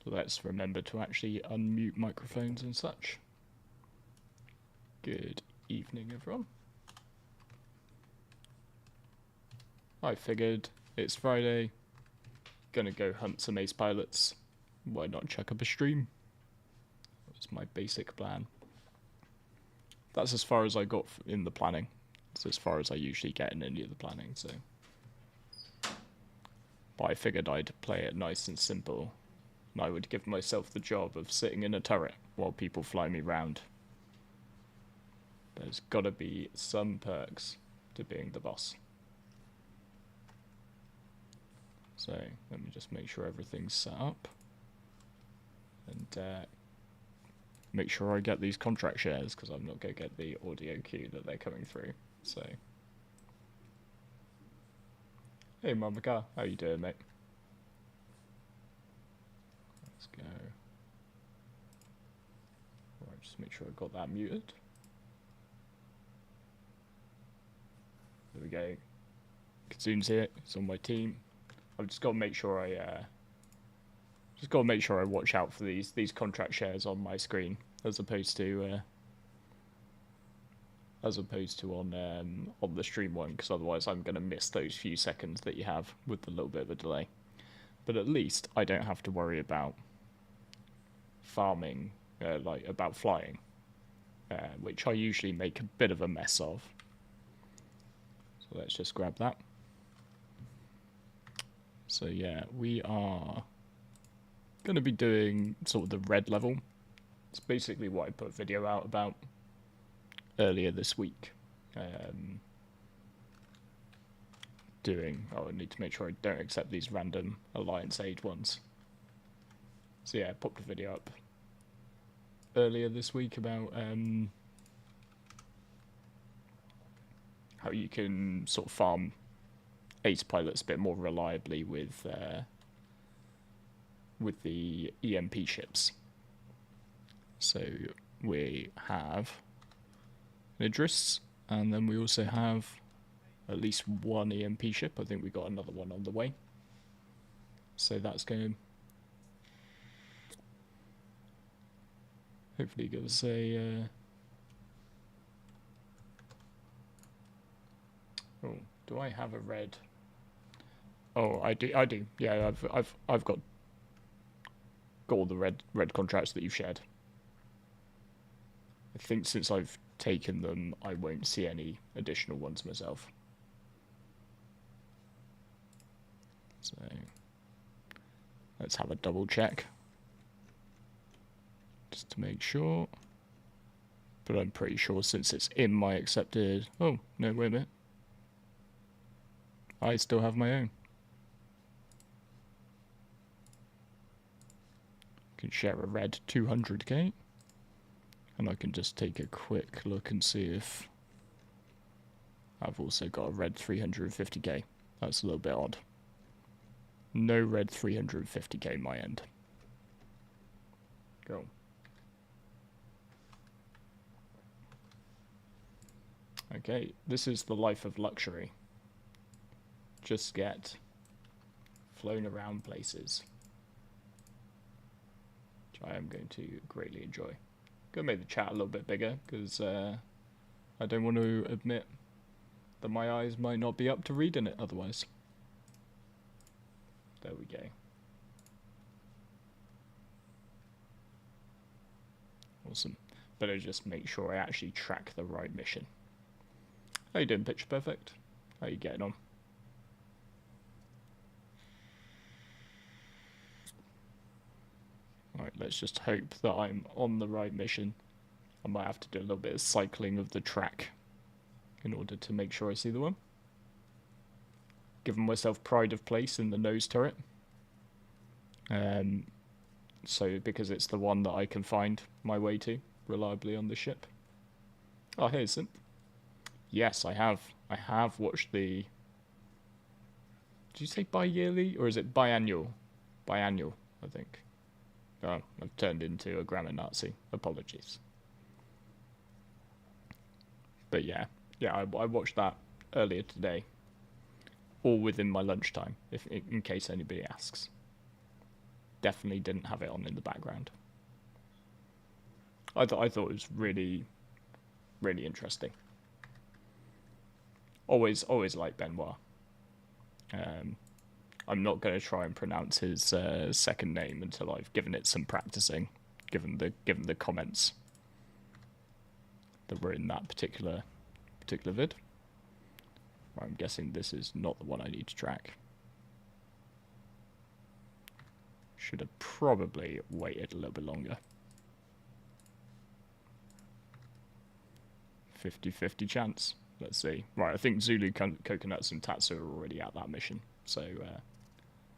So let's remember to actually unmute microphones and such. Good evening, everyone. I figured it's Friday, gonna go hunt some ace pilots. Why not chuck up a stream? That's my basic plan. That's as far as I got in the planning. It's as far as I usually get in any of the planning, so. But I figured I'd play it nice and simple, and I would give myself the job of sitting in a turret while people fly me round. There's gotta be some perks to being the boss. So, let me just make sure everything's set up. And make sure I get these contract shares, because I'm not going to get the audio cue that they're coming through. So, hey Mamaka, how you doing, mate? Let's go. Alright, just make sure I got that muted. There we go. Kazoon's here, it's on my team. I've just got to make sure I watch out for these contract shares on my screen, as opposed to on the stream one, because otherwise I'm going to miss those few seconds that you have with a little bit of a delay. But at least I don't have to worry about farming, about flying, which I usually make a bit of a mess of. So let's just grab that. So yeah, we are going to be doing sort of the red level. It's basically what I put a video out about earlier this week. I need to make sure I don't accept these random Alliance Age ones. So yeah, I popped a video up earlier this week about how you can sort of farm ace pilots a bit more reliably with the EMP ships. So we have an Idris, and then we also have at least one EMP ship. I think we got another one on the way. So that's going to hopefully give us a oh, do I have a red? Oh, I do. Yeah, I've got all the red contracts that you've shared. I think since I've taken them, I won't see any additional ones myself. So let's have a double check, just to make sure. But I'm pretty sure since it's in my accepted... Oh, no, wait a minute. I still have my own. Can share a red 200k, and I can just take a quick look and see if I've also got a red 350k. That's a little bit odd. No red 350k my end. Go. Okay, this is the life of luxury. Just get flown around places, which I am going to greatly enjoy. Gonna make the chat a little bit bigger, because I don't want to admit that my eyes might not be up to reading it otherwise. There we go. Awesome. Better just make sure I actually track the right mission. How you doing, Picture Perfect? How you getting on? Alright, let's just hope that I'm on the right mission. I might have to do a little bit of cycling of the track in order to make sure I see the one. Giving myself pride of place in the nose turret. So because it's the one that I can find my way to reliably on the ship. Oh, here's it. Yes, I have. I have watched the... Did you say bi-yearly, or is it biannual? Biannual, I think. Oh, I've turned into a grammar Nazi. Apologies. But yeah, I watched that earlier today. All within my lunchtime, in case anybody asks. definitely didn't have it on in the background. I thought it was really, really interesting. Always like Benoit. I'm not going to try and pronounce his second name until I've given it some practicing, given the comments that were in that particular vid. I'm guessing this is not the one I need to track. Should have probably waited a little bit longer. 50-50 chance. Let's see. Right, I think Zulu, Coconuts, and Tatsu are already at that mission. So,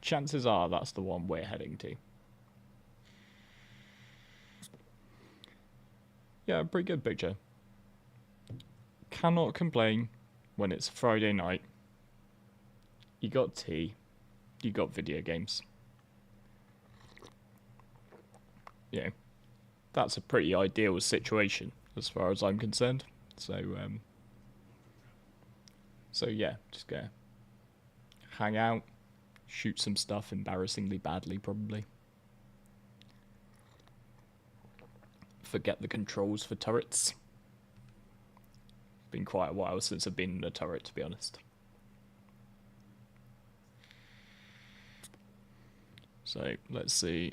chances are that's the one we're heading to. Yeah, pretty good picture. Cannot complain when it's Friday night. You got tea. You got video games. Yeah, that's a pretty ideal situation as far as I'm concerned. So yeah, just go hang out, shoot some stuff embarrassingly badly probably. Forget the controls for turrets. Been quite a while since I've been in a turret, to be honest. So let's see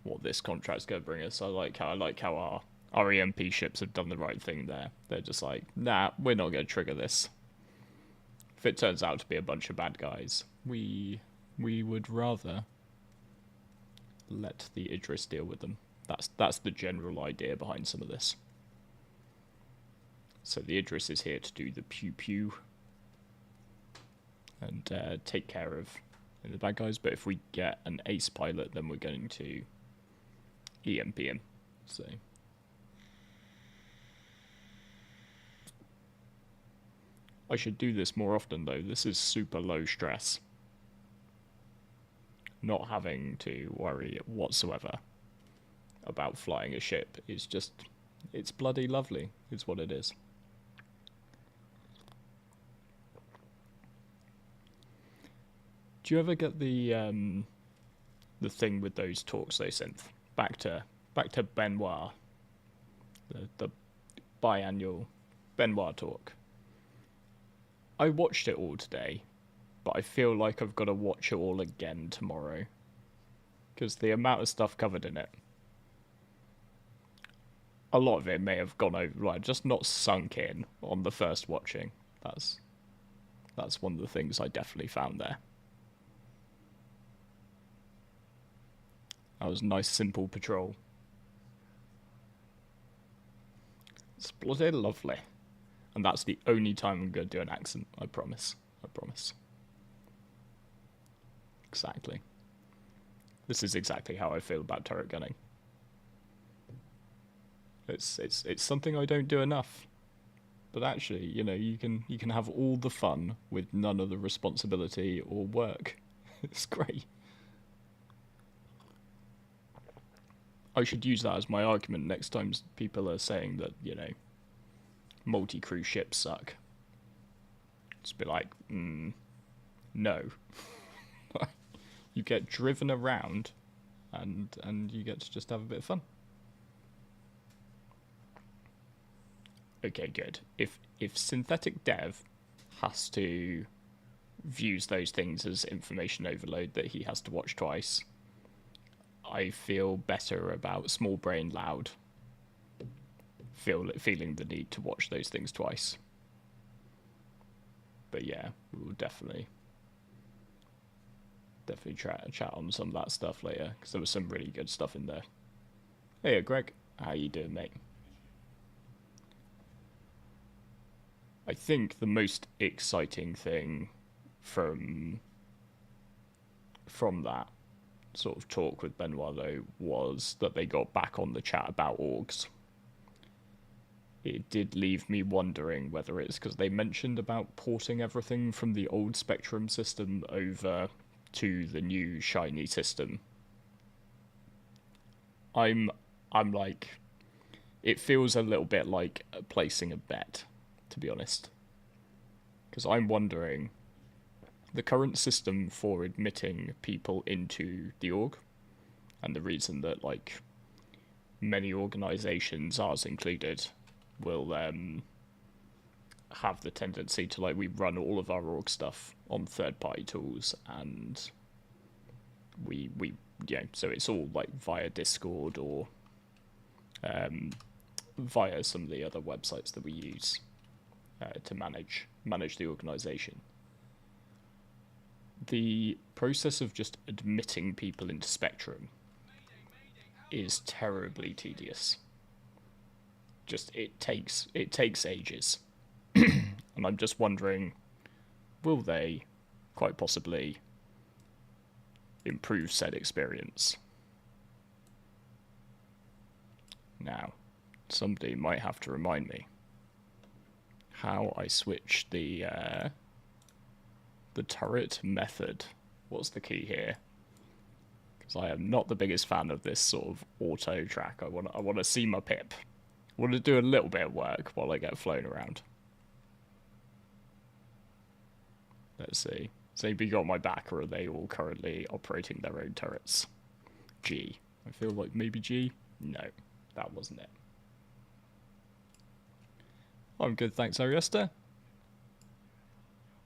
what this contract's going to bring us. I like how our EMP ships have done the right thing there. They're just like, nah, we're not going to trigger this. If it turns out to be a bunch of bad guys, we would rather let the Idris deal with them. That's the general idea behind some of this. So the Idris is here to do the pew-pew and take care of the bad guys. But if we get an ace pilot, then we're going to EMP him. So I should do this more often, though. This is super low stress. Not having to worry whatsoever about flying a ship is just... it's bloody lovely, is what it is. Do you ever get the thing with those talks they sent back to Benoit, the biannual Benoit talk? I watched it all today, but I feel like I've got to watch it all again tomorrow, because the amount of stuff covered in it, a lot of it may have gone over, like, just not sunk in on the first watching. That's one of the things I definitely found there. That was a nice, simple patrol. It's bloody lovely. And that's the only time I'm going to do an accent, I promise. I promise. Exactly. This is exactly how I feel about turret gunning. It's something I don't do enough. But actually, you know, you can have all the fun with none of the responsibility or work. It's great. I should use that as my argument next time people are saying that, you know, multi-crew ships suck. Just be like, no. You get driven around and you get to just have a bit of fun. Okay, good. If synthetic dev has to views those things as information overload that he has to watch twice, I feel better about Small Brain Loud feeling the need to watch those things twice. But yeah, we will definitely chat on some of that stuff later, because there was some really good stuff in there. Hey, Greg, how you doing, mate? I think the most exciting thing from that sort of talk with Benoit, though, was that they got back on the chat about orgs. It did leave me wondering whether it's because they mentioned about porting everything from the old Spectrum system over to the new shiny system. I'm like, it feels a little bit like placing a bet, to be honest, because I'm wondering the current system for admitting people into the org, and the reason that like many organizations, ours included, will have the tendency to like we run all of our org stuff on third-party tools, and we so it's all like via Discord or via some of the other websites that we use to manage the organization. The process of just admitting people into Spectrum is terribly tedious. Just it takes ages. And I'm just wondering, will they quite possibly improve said experience? Now, somebody might have to remind me how I switch the turret method. What's the key here? Because I am not the biggest fan of this sort of auto track. I want to see my pip. I want to do a little bit of work while I get flown around. Let's see. Has anybody got my back, or are they all currently operating their own turrets? G. I feel like maybe G? No, that wasn't it. I'm good, thanks, Ariesta.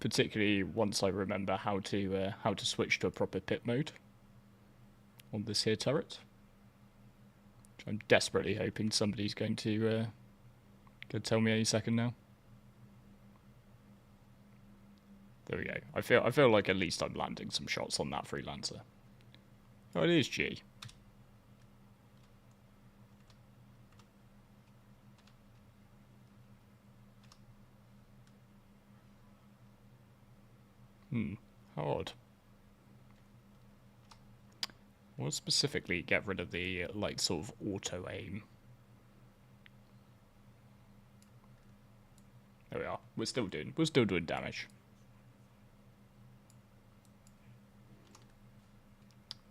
Particularly once I remember how to switch to a proper pit mode on this here turret. Which I'm desperately hoping somebody's going to tell me any second now. There we go. I feel like at least I'm landing some shots on that freelancer. Oh, it is G. How odd. I want to specifically get rid of the like sort of auto aim. There we are. We're still doing damage.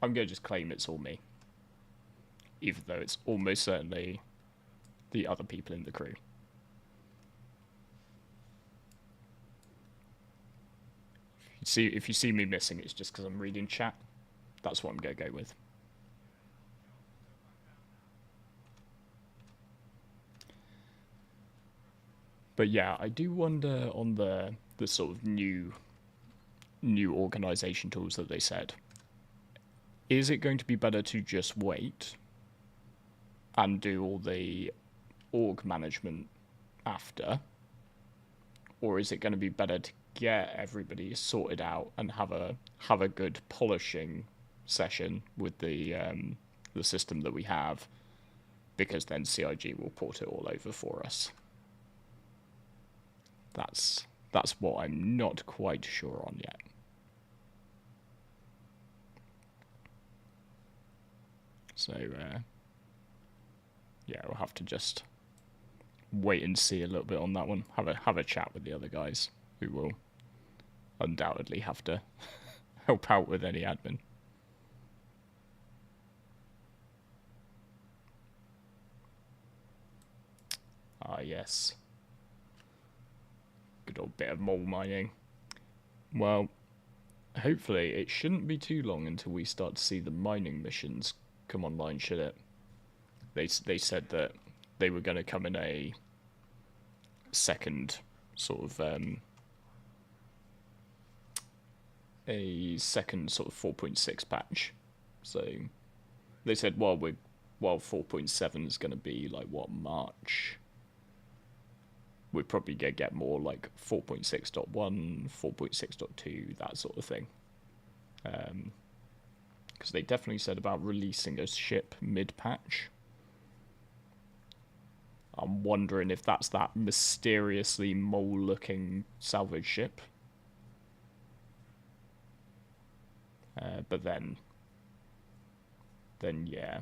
I'm gonna just claim it's all me, even though it's almost certainly the other people in the crew. If you see me missing, it's just because I'm reading chat. That's what I'm gonna go with. But yeah, I do wonder on the sort of new organization tools that they said. Is it going to be better to just wait and do all the org management after? Or is it going to be better to get everybody sorted out and have a good polishing session with the system that we have, because then CIG will port it all over for us? That's what I'm not quite sure on yet. So, yeah, we'll have to just wait and see a little bit on that one. Have a chat with the other guys, who will undoubtedly have to help out with any admin. Ah, yes. Good old bit of mole mining. Well, hopefully it shouldn't be too long until we start to see the mining missions come online, should it? They said that they were going to come in a second sort of 4.6 patch. So they said while 4.7 is going to be like what, March, we're probably going to get more like 4.6.1, 4.6.2, that sort of thing. Because they definitely said about releasing a ship mid-patch. I'm wondering if that's that mysteriously mole-looking salvage ship. But then yeah,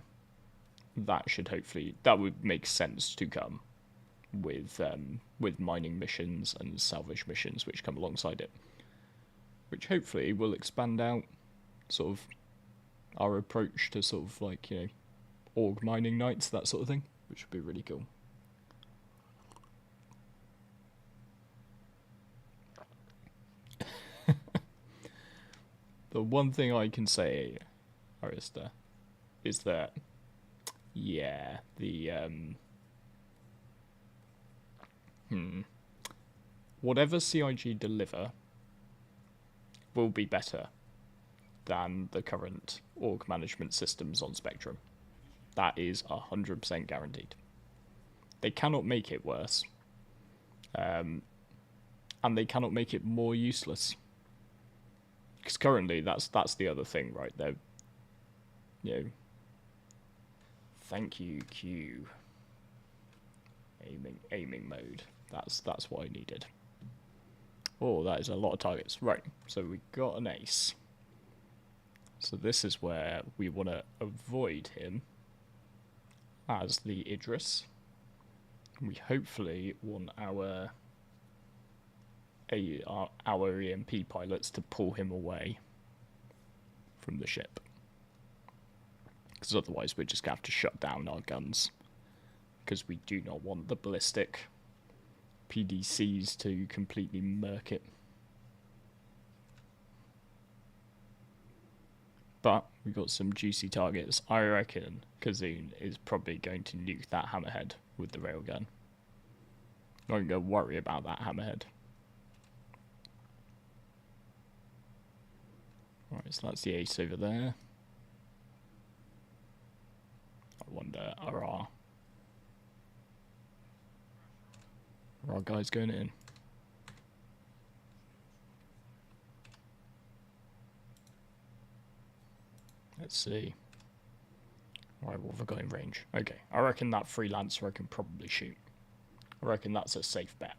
that would make sense to come with mining missions and salvage missions which come alongside it, which hopefully will expand out sort of our approach to sort of like, you know, org mining nights, that sort of thing, which would be really cool. The one thing I can say, Arista, is that, yeah, the, whatever CIG deliver will be better than the current org management systems on Spectrum. That is 100% guaranteed. They cannot make it worse. And they cannot make it more useless. Because currently, that's the other thing, right? They're, thank you, Q. Aiming mode. That's what I needed. Oh, that is a lot of targets. Right, so we got an ace. So this is where we want to avoid him as the Idris. We hopefully want our EMP pilots to pull him away from the ship. Because otherwise we're just going to have to shut down our guns. Because we do not want the ballistic PDCs to completely murk it. But we've got some juicy targets. I reckon Kazoon is probably going to nuke that hammerhead with the railgun. I'm not going to worry about that hammerhead. Right, so that's the ace over there. I wonder, are our guys going in? Let's see. Alright, what have I got in range? Okay, I reckon that freelancer I can probably shoot. I reckon that's a safe bet.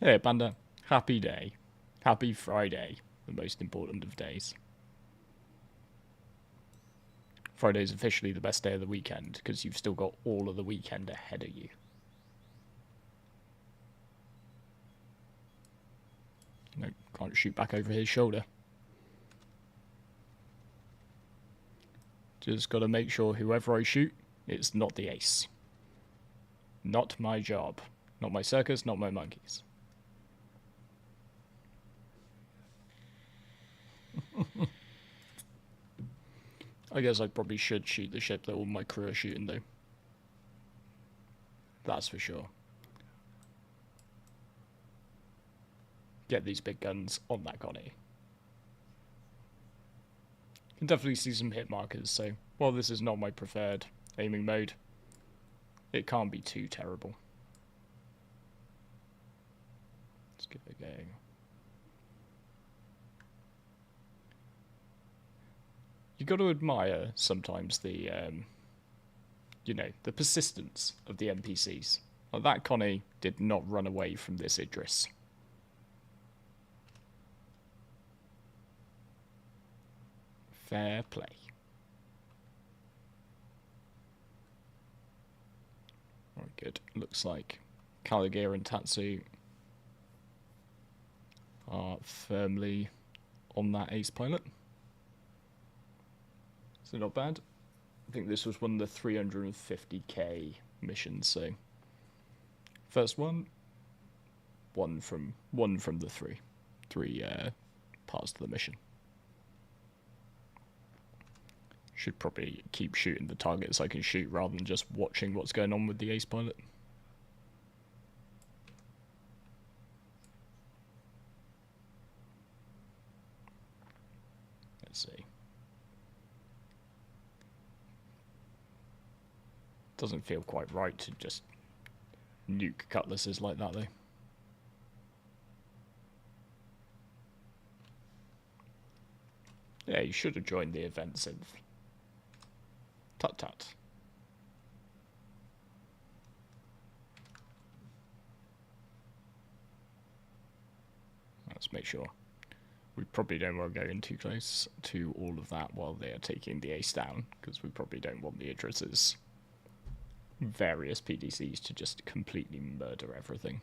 Hey, Panda. Happy day. Happy Friday. The most important of days. Friday's officially the best day of the weekend, because you've still got all of the weekend ahead of you. No, can't shoot back over his shoulder. Just got to make sure whoever I shoot, it's not the ace. Not my job. Not my circus, not my monkeys. I guess I probably should shoot the ship that all my crew are shooting though. That's for sure. Get these big guns on that Connie. Can definitely see some hit markers, so while this is not my preferred aiming mode, it can't be too terrible. Let's give it a go. You got to admire sometimes the, the persistence of the NPCs. Like that Connie did not run away from this Idris. Fair play. Alright, good. Looks like Caligari and Tatsu are firmly on that ace pilot. So not bad. I think this was one of the 350k missions, so first one from the three parts of the mission. Should probably keep shooting the targets I can shoot rather than just watching what's going on with the ace pilot. Let's see. Doesn't feel quite right to just nuke cutlasses like that though. Yeah, you should have joined the event synth. Tut tut. Let's make sure. We probably don't want to go in too close to all of that while they are taking the ace down, because we probably don't want the Idris's various PDCs to just completely murder everything.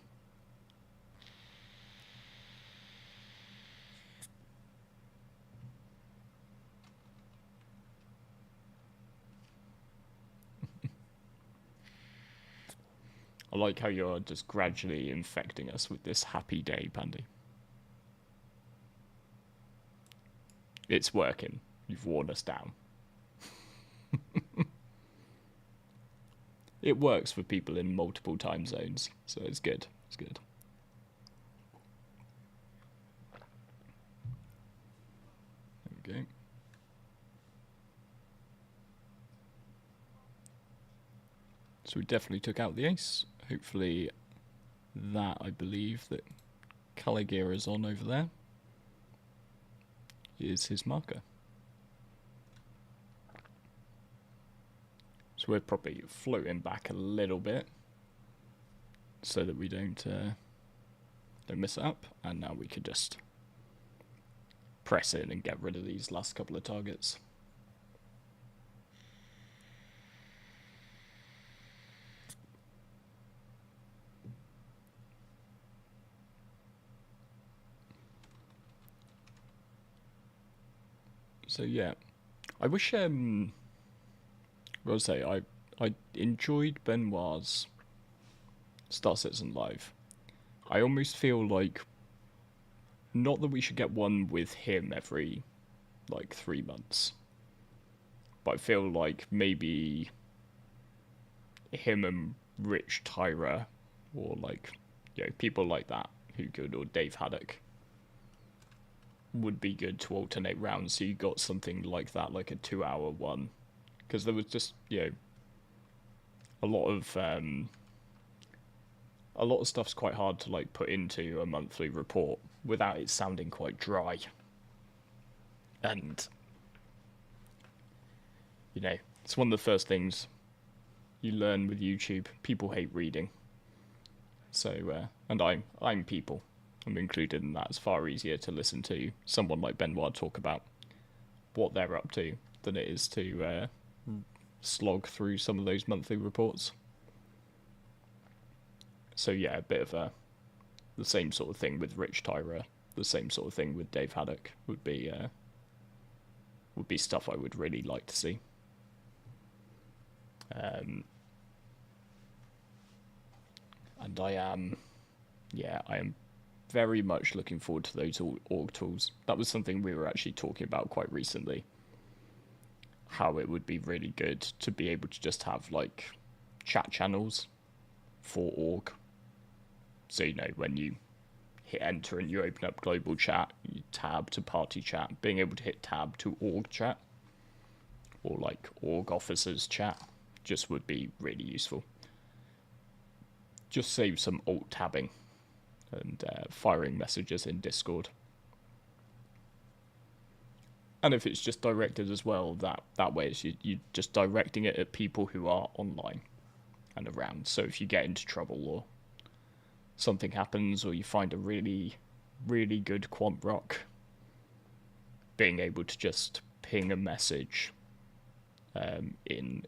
I like how you're just gradually infecting us with this happy day, Pandy. It's working. You've worn us down. It works for people in multiple time zones, so it's good. It's good. There we go. So we definitely took out the ace. Hopefully that, I believe, that Caligari is on over there is his marker. So we're probably floating back a little bit so that we don't mess it up. And now we could just press in and get rid of these last couple of targets. So yeah, I wish I enjoyed Benoit's Star Citizen Live. I almost feel like, not that we should get one with him every, 3 months, but I feel like maybe him and Rich Tyra, or people like that who could, or Dave Haddock, would be good to alternate rounds, so you got something like that, like a 2-hour one, because there was just, a lot of stuff's quite hard to put into a monthly report without it sounding quite dry. And it's one of the first things you learn with YouTube. People hate reading. So and I'm people. I'm included in that. It's far easier to listen to someone like Benoit talk about what they're up to than it is to slog through some of those monthly reports. So yeah, a bit of the same sort of thing with Rich Tyra, the same sort of thing with Dave Haddock would be stuff I would really like to see. And I am very much looking forward to those org tools. That was something we were actually talking about quite recently. How it would be really good to be able to just have chat channels for org. So when you hit enter and you open up global chat, you tab to party chat, being able to hit tab to org chat, or org officers chat, just would be really useful. Just save some alt tabbing and firing messages in Discord. And if it's just directed as well, that way it's you just directing it at people who are online and around. So if you get into trouble or something happens, or you find a really, really good quant rock, being able to just ping a message in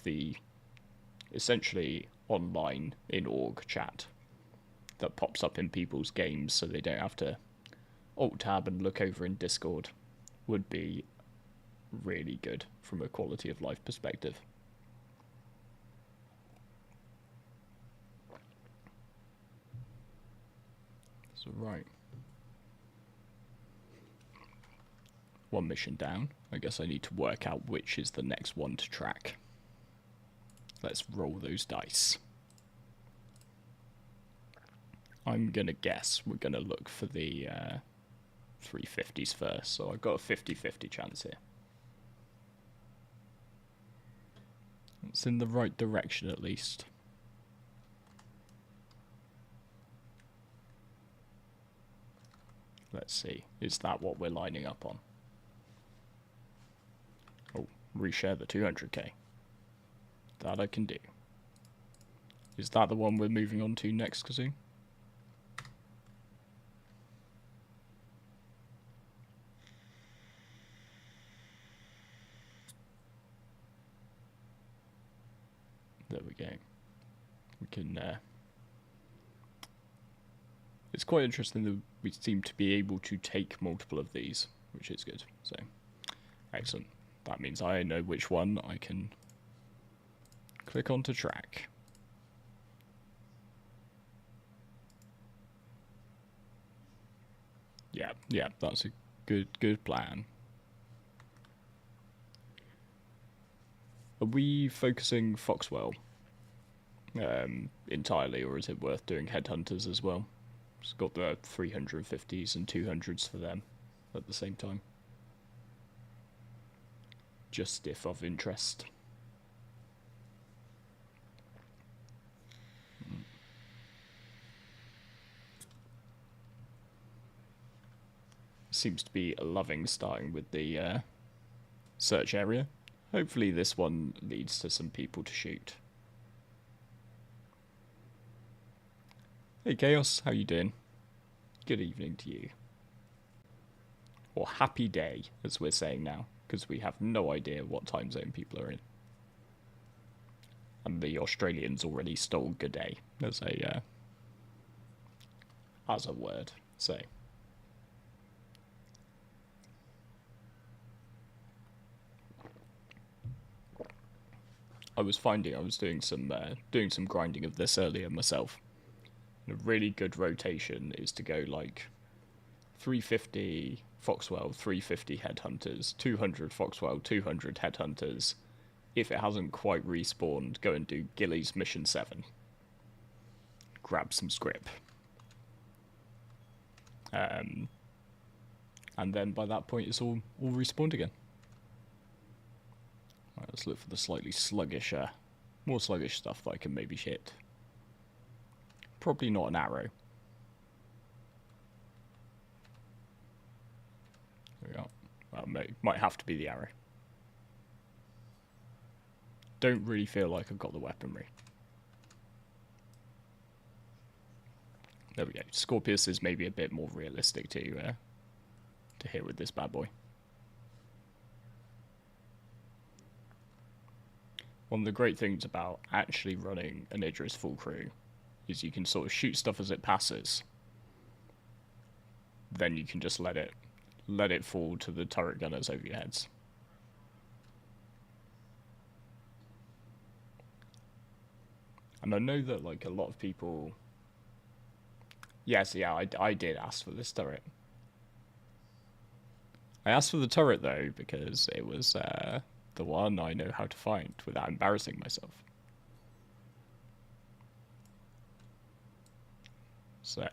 the essentially online in org chat that pops up in people's games, so they don't have to alt tab and look over in Discord, would be really good from a quality of life perspective. So right, one mission down. I guess I need to work out which is the next one to track. Let's roll those dice. I'm gonna guess we're gonna look for the 350s first, so I've got a 50-50 chance here. It's in the right direction at least. Let's see, is that what we're lining up on? Oh, reshare the 200k. That I can do. Is that the one we're moving on to next, Kazoo? There we go. We can, it's quite interesting that we seem to be able to take multiple of these, which is good. So, excellent. That means I know which one I can click on to track. Yeah, that's a good plan. Are we focusing Foxwell entirely, or is it worth doing Headhunters as well? It's got the 350s and 200s for them at the same time. Just if of interest. Seems to be loving starting with the search area. Hopefully this one leads to some people to shoot. Hey Chaos, how you doing? Good evening to you. Or happy day, as we're saying now, because we have no idea what time zone people are in. And the Australians already stole good day as a word, so... I was doing some grinding of this earlier myself. And a really good rotation is to go like 350 Foxwell, 350 Headhunters, 200 Foxwell, 200 Headhunters. If it hasn't quite respawned, go and do Gilly's Mission 7. Grab some scrip. And then by that point it's all respawned again. Right, let's look for the slightly sluggish, more sluggish stuff that I can maybe hit. Probably not an arrow. There we go. Well, might have to be the arrow. Don't really feel like I've got the weaponry. There we go. Scorpius is maybe a bit more realistic to hit with this bad boy. One of the great things about actually running an Idris full crew is you can sort of shoot stuff as it passes. Then you can just let it fall to the turret gunners over your heads. And I know that like a lot of people... Yes, yeah, I did ask for this turret. I asked for the turret though because it was the one I know how to find without embarrassing myself. So,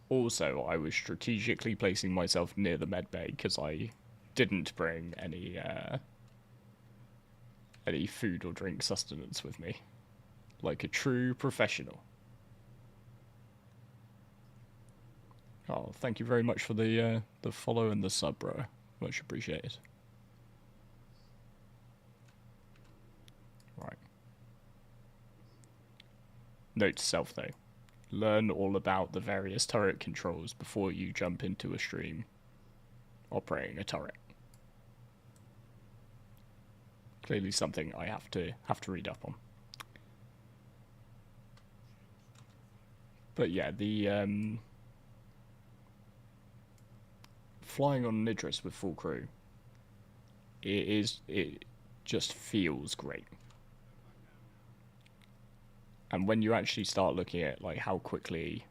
also I was strategically placing myself near the medbay because I didn't bring any food or drink sustenance with me, like a true professional. Oh, thank you very much for the follow and the sub, bro. Much appreciated. Right. Note to self though. Learn all about the various turret controls before you jump into a stream operating a turret. Clearly something I have to read up on. But yeah, the flying on an Idris with full crew, it just feels great. And when you actually start looking at like how quickly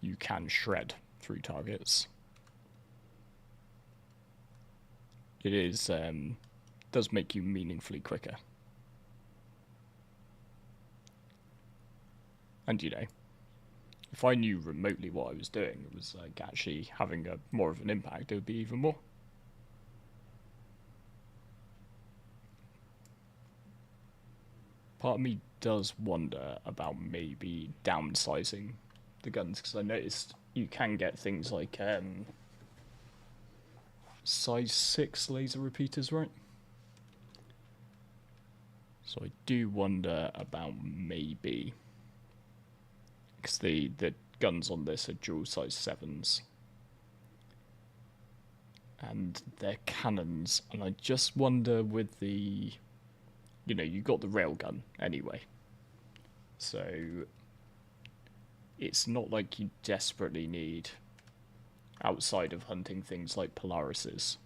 you can shred through targets, it is does make you meaningfully quicker. And you know, if I knew remotely what I was doing, it was like actually having more of an impact, it would be even more. Part of me does wonder about maybe downsizing the guns, because I noticed you can get things like size 6 laser repeaters, right? So I do wonder about maybe, because the guns on this are dual size 7s. And they're cannons, and I just wonder with the... You know, you got the railgun anyway. So it's not like you desperately need, outside of hunting things like Polarises,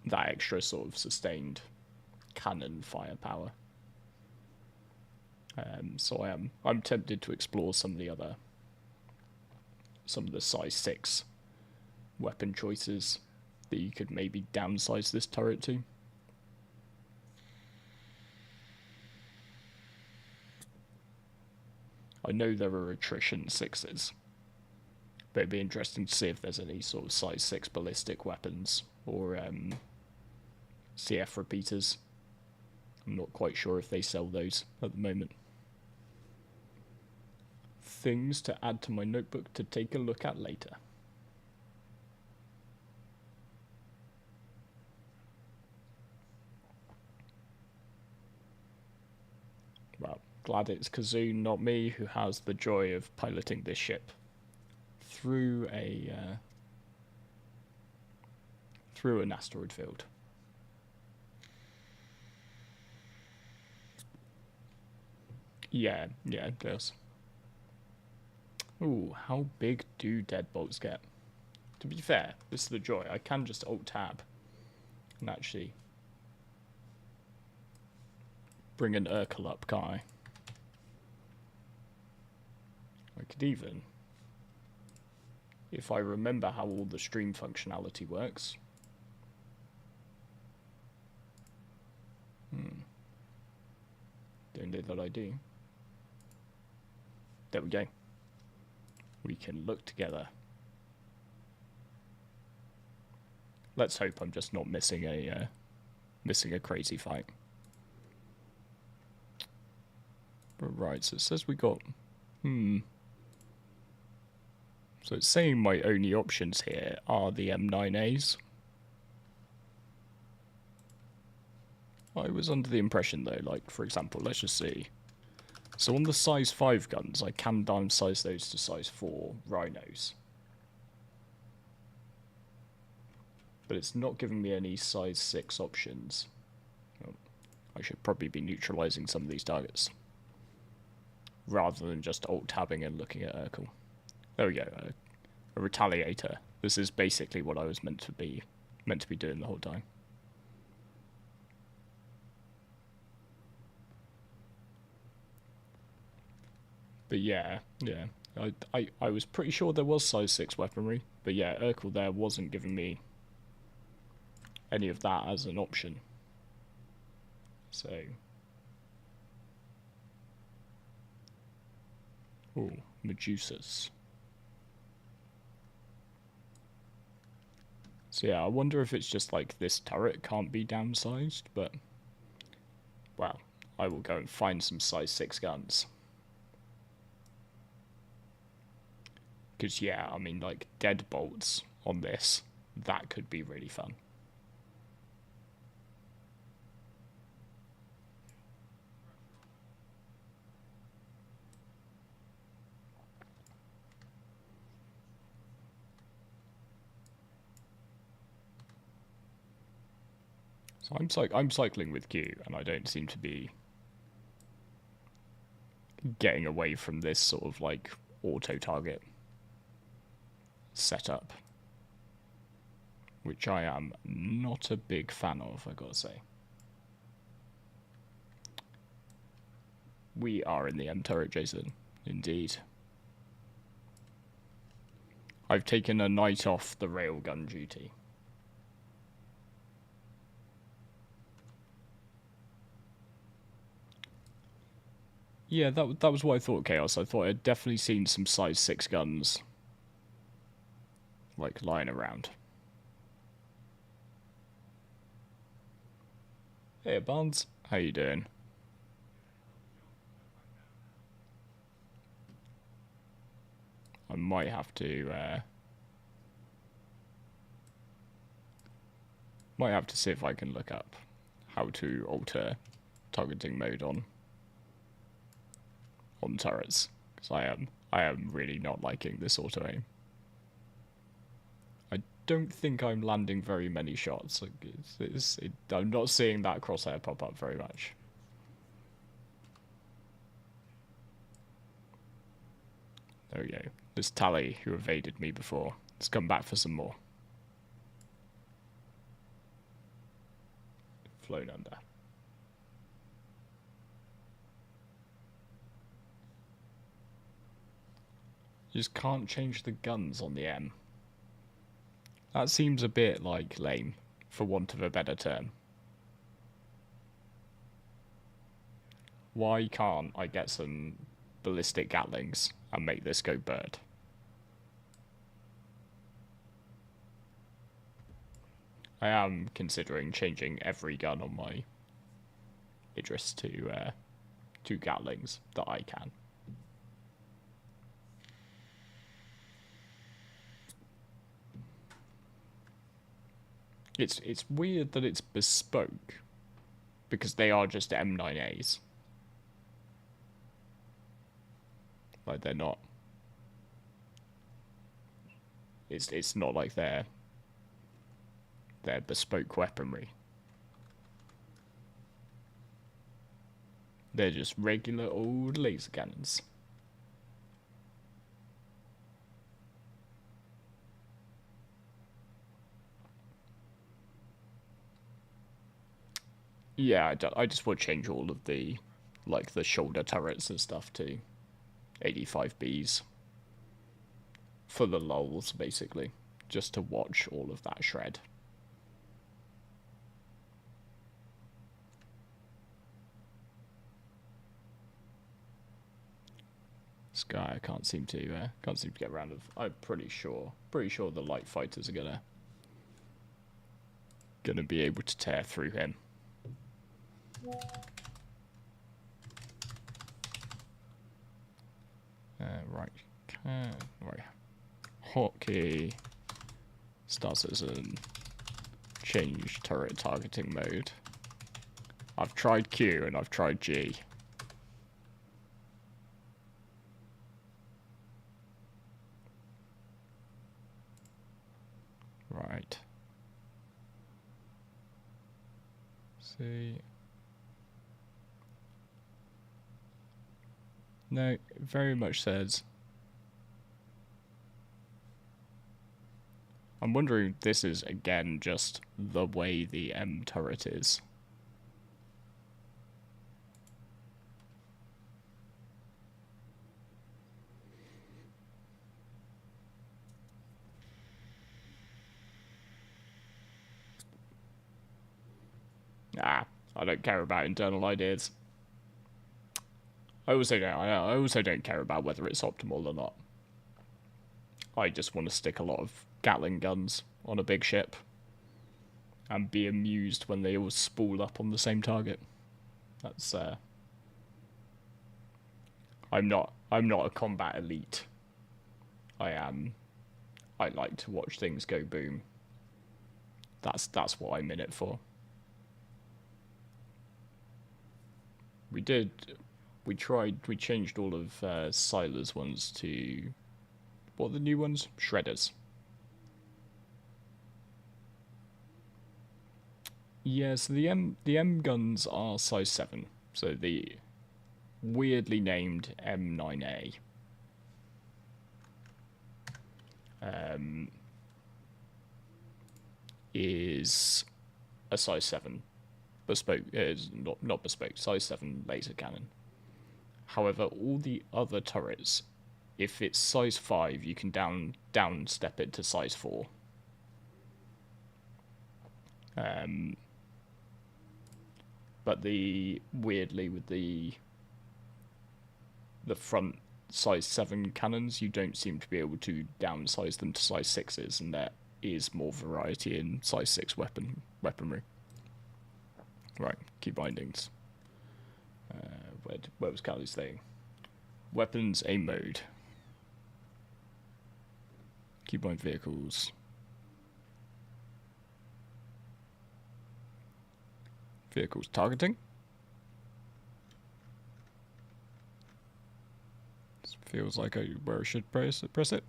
that extra sort of sustained cannon firepower. So I'm tempted to explore some of the size 6 weapon choices that you could maybe downsize this turret to. I know there are attrition 6s, but it'd be interesting to see if there's any sort of size 6 ballistic weapons or CF repeaters. I'm not quite sure if they sell those at the moment. Things to add to my notebook to take a look at later. Well, glad it's Kazoo, not me, who has the joy of piloting this ship through an asteroid field. Yeah, it does. Ooh, how big do deadbolts get? To be fair, this is the joy. I can just Alt-Tab and actually bring an Urkel up, can't I? I could even, if I remember how all the stream functionality works. Don't know that I do. There we go. We can look together. Let's hope I'm just not missing a crazy fight. But right, so it says we got So it's saying my only options here are the M9As. I was under the impression though, like for example, let's just see. So on the size 5 guns, I can downsize those to size 4 rhinos. But it's not giving me any size 6 options. Oh, I should probably be neutralizing some of these targets, rather than just alt-tabbing and looking at Urkel. There we go, a retaliator. This is basically what I was meant to be doing the whole time. But yeah. I was pretty sure there was size 6 weaponry, but yeah, Urkel there wasn't giving me any of that as an option. So, ooh, Medusas. So yeah, I wonder if it's just like this turret can't be downsized, but well, I will go and find some size 6 guns. Because yeah, I mean, like deadbolts on this, that could be really fun. So I'm cycling with Q, and I don't seem to be getting away from this sort of like auto target setup, which I am not a big fan of, I gotta say. We are in the M turret, Jason. Indeed. I've taken a night off the railgun duty. Yeah, that was what I thought, Chaos. I thought I'd definitely seen some size 6 guns like lying around. Hey Barnes, how you doing? I might have to see if I can look up how to alter targeting mode on turrets, because I am really not liking this auto aim. I don't think I'm landing very many shots. Like I'm not seeing that crosshair pop up very much. There we go. This Tally, who evaded me before, has come back for some more. Flown under. You just can't change the guns on the M. That seems a bit, like, lame, for want of a better term. Why can't I get some ballistic Gatlings and make this go bird. I am considering changing every gun on my Idris to Gatlings that I can. It's weird that it's bespoke, because they are just M9As. Like, they're not. It's not like they're bespoke weaponry. They're just regular old laser cannons. Yeah, I just would change all of the, like, the shoulder turrets and stuff to 85Bs. For the lulz, basically. Just to watch all of that shred. This guy I can't seem to get around with. I'm pretty sure the light fighters are gonna be able to tear through him. Right. Right. Hotkey starts as a change turret targeting mode. I've tried Q and I've tried G. Right. See. No, it very much says. I'm wondering if this is, again, just the way the M turret is. I don't care about internal ideas. I also don't care about whether it's optimal or not. I just want to stick a lot of Gatling guns on a big ship and be amused when they all spool up on the same target. That's I'm not a combat elite. I like to watch things go boom. That's what I'm in it for. We changed all of Siler's ones to, what are the new ones? Shredders. Yeah, so the M guns are size 7. So the weirdly named M9A is a size 7 bespoke, is not bespoke, size 7 laser cannon. However, all the other turrets, if it's size 5, you can down step it to size 4. But weirdly with the front size 7 cannons, you don't seem to be able to downsize them to size 6s, and there is more variety in size 6 weaponry. Right, key bindings. Where was Callie's thing? Weapons, aim mode. Keybind vehicles. Vehicles targeting. This feels like where I should press it.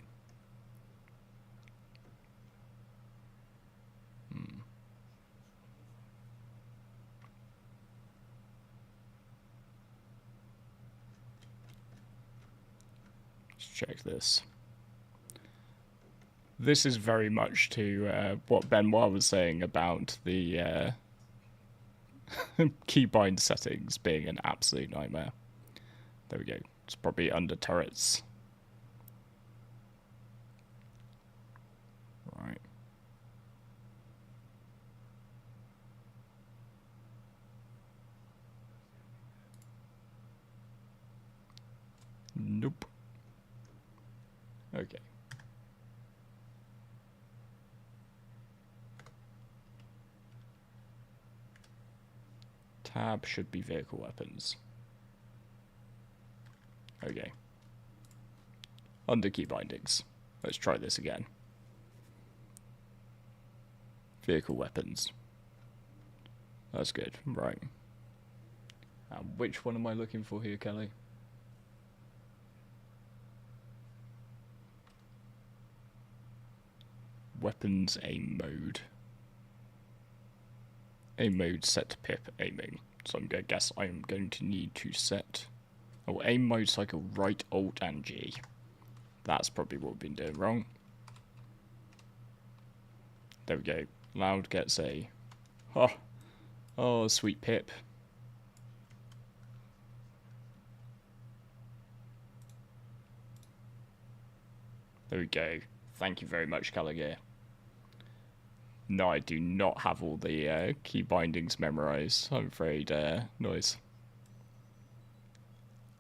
Check this. This is very much to what Benoit was saying about the keybind settings being an absolute nightmare. There we go. It's probably under turrets. Right. Nope. Okay. Tab should be vehicle weapons. Okay. Under key bindings. Let's try this again. Vehicle weapons. That's good. Right. Which one am I looking for here, Kelly? Weapons aim mode. Aim mode set to pip aiming. So I'm going to guess I'm going to need to set... Oh, aim mode cycle right, alt, and G. That's probably what we've been doing wrong. There we go. Loud gets a... Oh, sweet pip. There we go. Thank you very much, Callagher. No, I do not have all the key bindings memorized. I'm afraid, noise.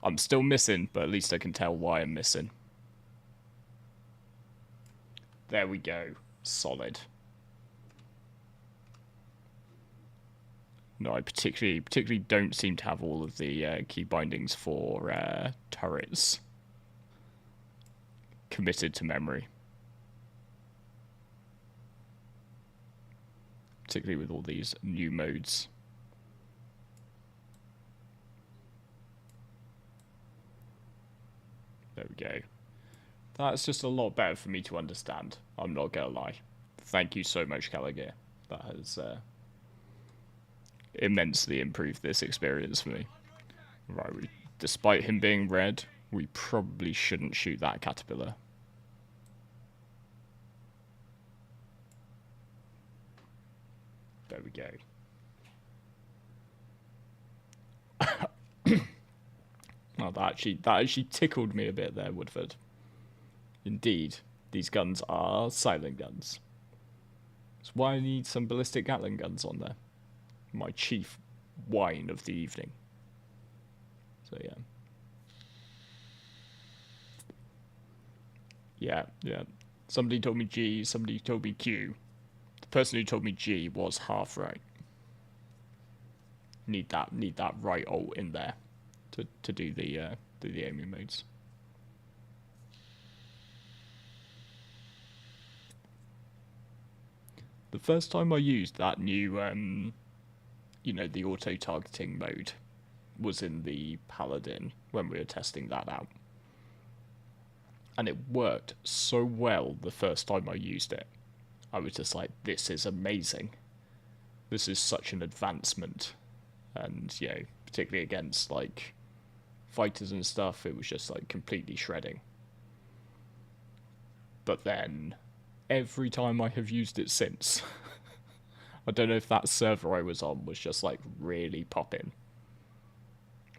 I'm still missing, but at least I can tell why I'm missing. There we go. Solid. No, I particularly don't seem to have all of the key bindings for turrets committed to memory. Particularly with all these new modes. There we go. That's just a lot better for me to understand. I'm not gonna lie. Thank you so much, Callagher. That has immensely improved this experience for me. Right, despite him being red, we probably shouldn't shoot that caterpillar. There we go. Oh, that actually tickled me a bit there, Woodford. Indeed, these guns are silent guns. That's why I need some ballistic Gatling guns on there. My chief wine of the evening. So yeah. Yeah. Somebody told me G, somebody told me Q. The person who told me G was half right. Need that right alt in there to do the aiming modes. The first time I used that new the auto-targeting mode was in the Paladin when we were testing that out. And it worked so well the first time I used it. I was just like, this is amazing. This is such an advancement. And, particularly against, fighters and stuff, it was just, completely shredding. But then, every time I have used it since... I don't know if that server I was on was just, really popping.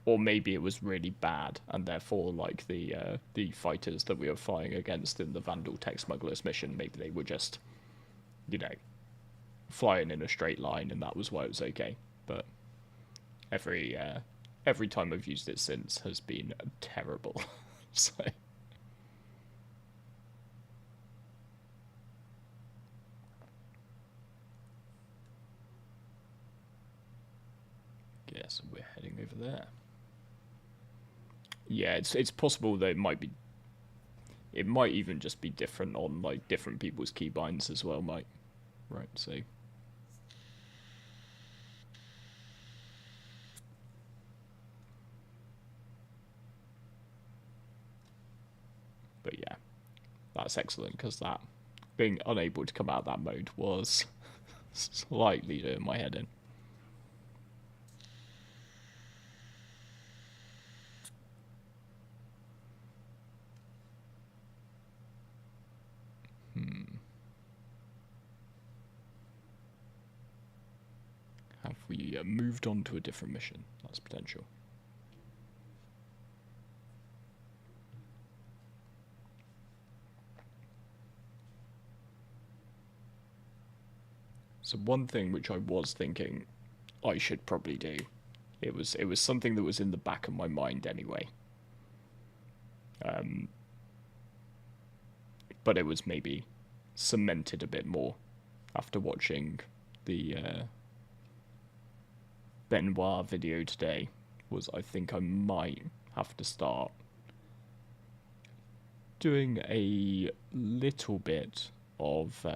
Or maybe it was really bad, and therefore, the fighters that we were fighting against in the Vandal Tech Smugglers mission, maybe they were just, flying in a straight line, and that was why it was okay. But every time I've used it since has been terrible. So... yeah, so we're heading over there. Yeah, it's possible that it might even just be different on different people's keybinds as well, Mike. Right, so but yeah, that's excellent, because that being unable to come out of that mode was slightly doing my head in. Have we moved on to a different mission? That's potential. So one thing which I was thinking I should probably do, it was something that was in the back of my mind anyway, But it was maybe cemented a bit more after watching the Benoit video today. Was I think I might have to start doing a little bit of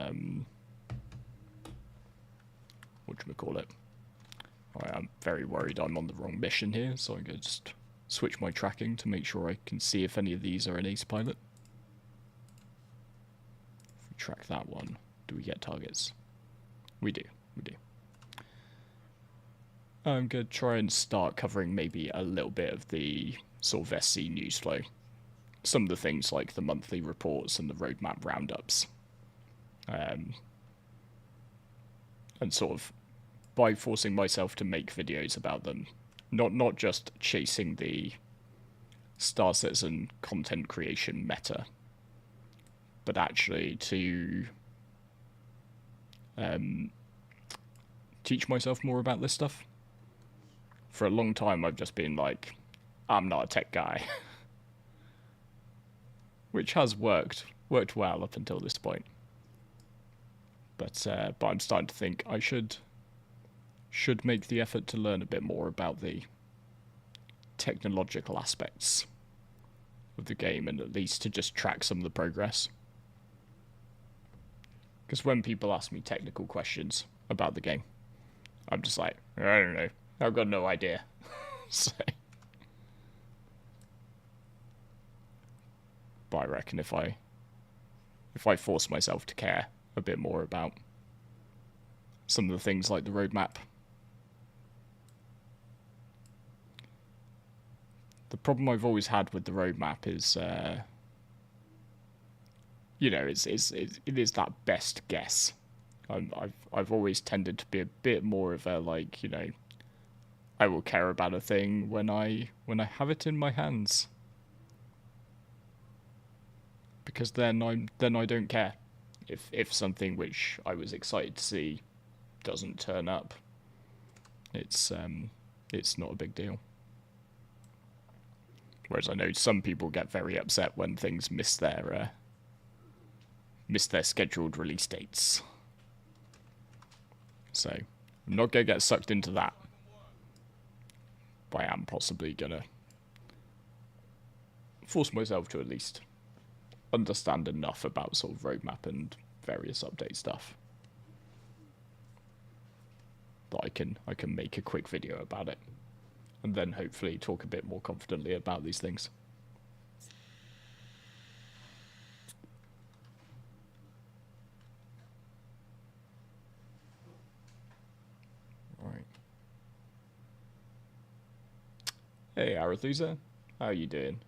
whatchamacallit. I am very worried I'm on the wrong mission here, so I'm going to just switch my tracking to make sure I can see if any of these are an ace pilot. If we track that one, do we get targets? We do. I'm going to try and start covering maybe a little bit of the sort of SC news flow. Some of the things like the monthly reports and the roadmap roundups. And sort of by forcing myself to make videos about them, not just chasing the Star Citizen content creation meta, but actually to teach myself more about this stuff. For a long time I've just been like, I'm not a tech guy. Which has worked well up until this point. But I'm starting to think I should make the effort to learn a bit more about the technological aspects of the game, and at least to just track some of the progress. Because when people ask me technical questions about the game, I'm just like, I don't know. I've got no idea. So, but I reckon if I force myself to care a bit more about some of the things like the roadmap. The problem I've always had with the roadmap is, it is that best guess. I've always tended to be a bit more of a like, I will care about a thing when I have it in my hands. Because then I don't care if something which I was excited to see doesn't turn up. It's not a big deal. Whereas I know some people get very upset when things miss their scheduled release dates. So I'm not gonna get sucked into that. But I am possibly gonna force myself to at least understand enough about sort of roadmap and various update stuff that I can make a quick video about it, and then hopefully talk a bit more confidently about these things. Right. Hey, Arathusa, how are you doing?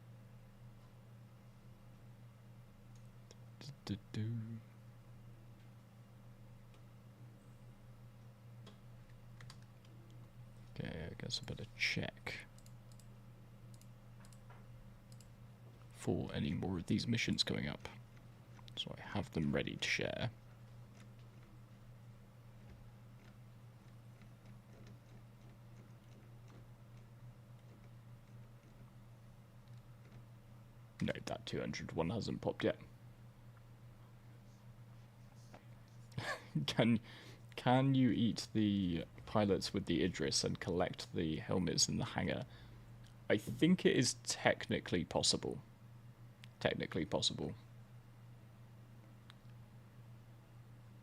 Okay, I guess I better check for any more of these missions going up, so I have them ready to share. No, that 200 one hasn't popped yet. Can you eat the pilots with the Idris and collect the helmets in the hangar? I think it is technically possible.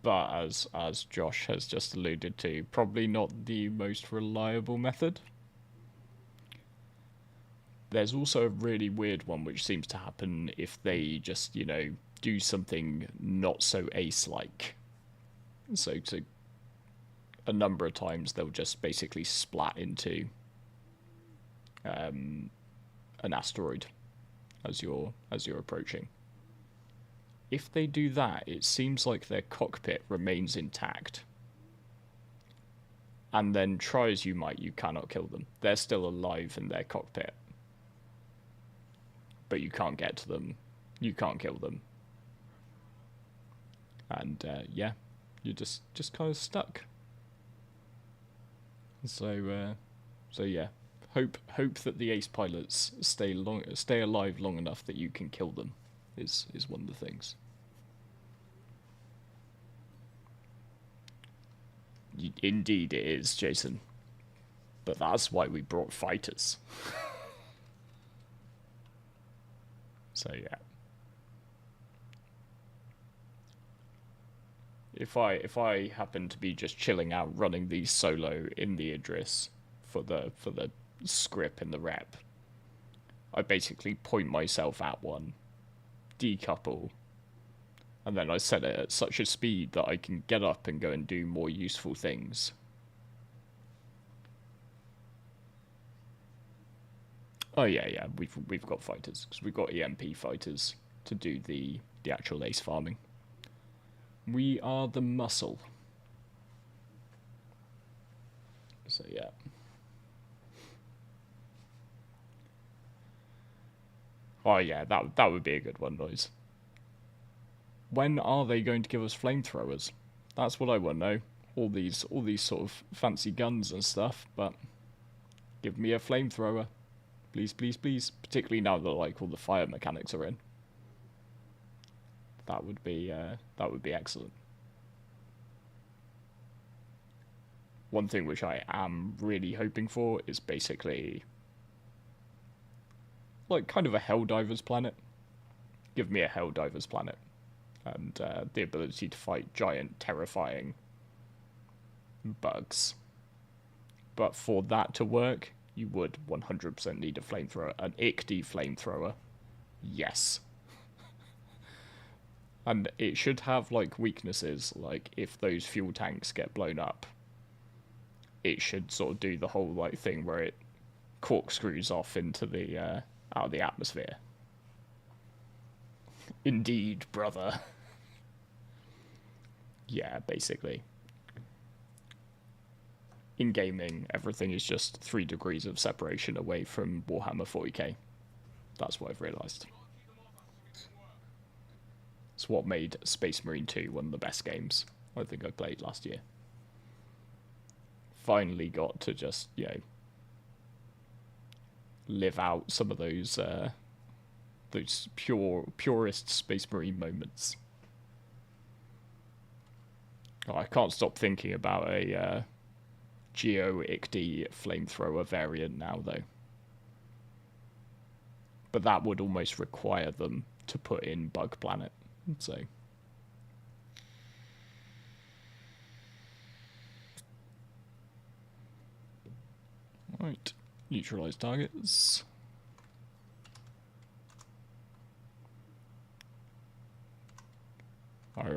But as Josh has just alluded to, probably not the most reliable method. There's also a really weird one which seems to happen if they just, do something not so ace-like. So a number of times they'll just basically splat into an asteroid as you're approaching. If they do that, it seems like their cockpit remains intact. And then try as you might, you cannot kill them. They're still alive in their cockpit. But you can't get to them. You can't kill them. And yeah, you're just kind of stuck. So yeah, Hope that the ace pilots stay alive long enough that you can kill them. Is one of the things. Indeed, it is, Jason. But that's why we brought fighters. So yeah. If I happen to be just chilling out running these solo in the Idris for the script and the rep, I basically point myself at one, decouple, and then I set it at such a speed that I can get up and go and do more useful things. Oh yeah, we've got fighters because we've got EMP fighters to do the actual ace farming. We are the muscle. So yeah. Oh yeah, that would be a good one, boys. When are they going to give us flamethrowers? That's what I want to know. All these sort of fancy guns and stuff, but give me a flamethrower. Please, please, please. Particularly now that like all the fire mechanics are in. That would be excellent. One thing which I am really hoping for is basically like kind of a Helldivers planet. Give me a Helldivers planet. And the ability to fight giant, terrifying bugs. But for that to work, you would 100% need a flamethrower. An ICD flamethrower. Yes. And it should have, like, weaknesses. Like, if those fuel tanks get blown up, it should sort of do the whole, like, thing where it corkscrews off into the, out of the atmosphere. Indeed, brother. Yeah, basically. In gaming, everything is just 3 degrees of separation away from Warhammer 40k. That's what I've realised. It's what made Space Marine 2 one of the best games I think I played last year. Finally got to just, you know, live out some of those purest Space Marine moments. Oh, I can't stop thinking about a Geo-ICD flamethrower variant now, though. But that would almost require them to put in Bug Planet, so... Right, neutralize targets.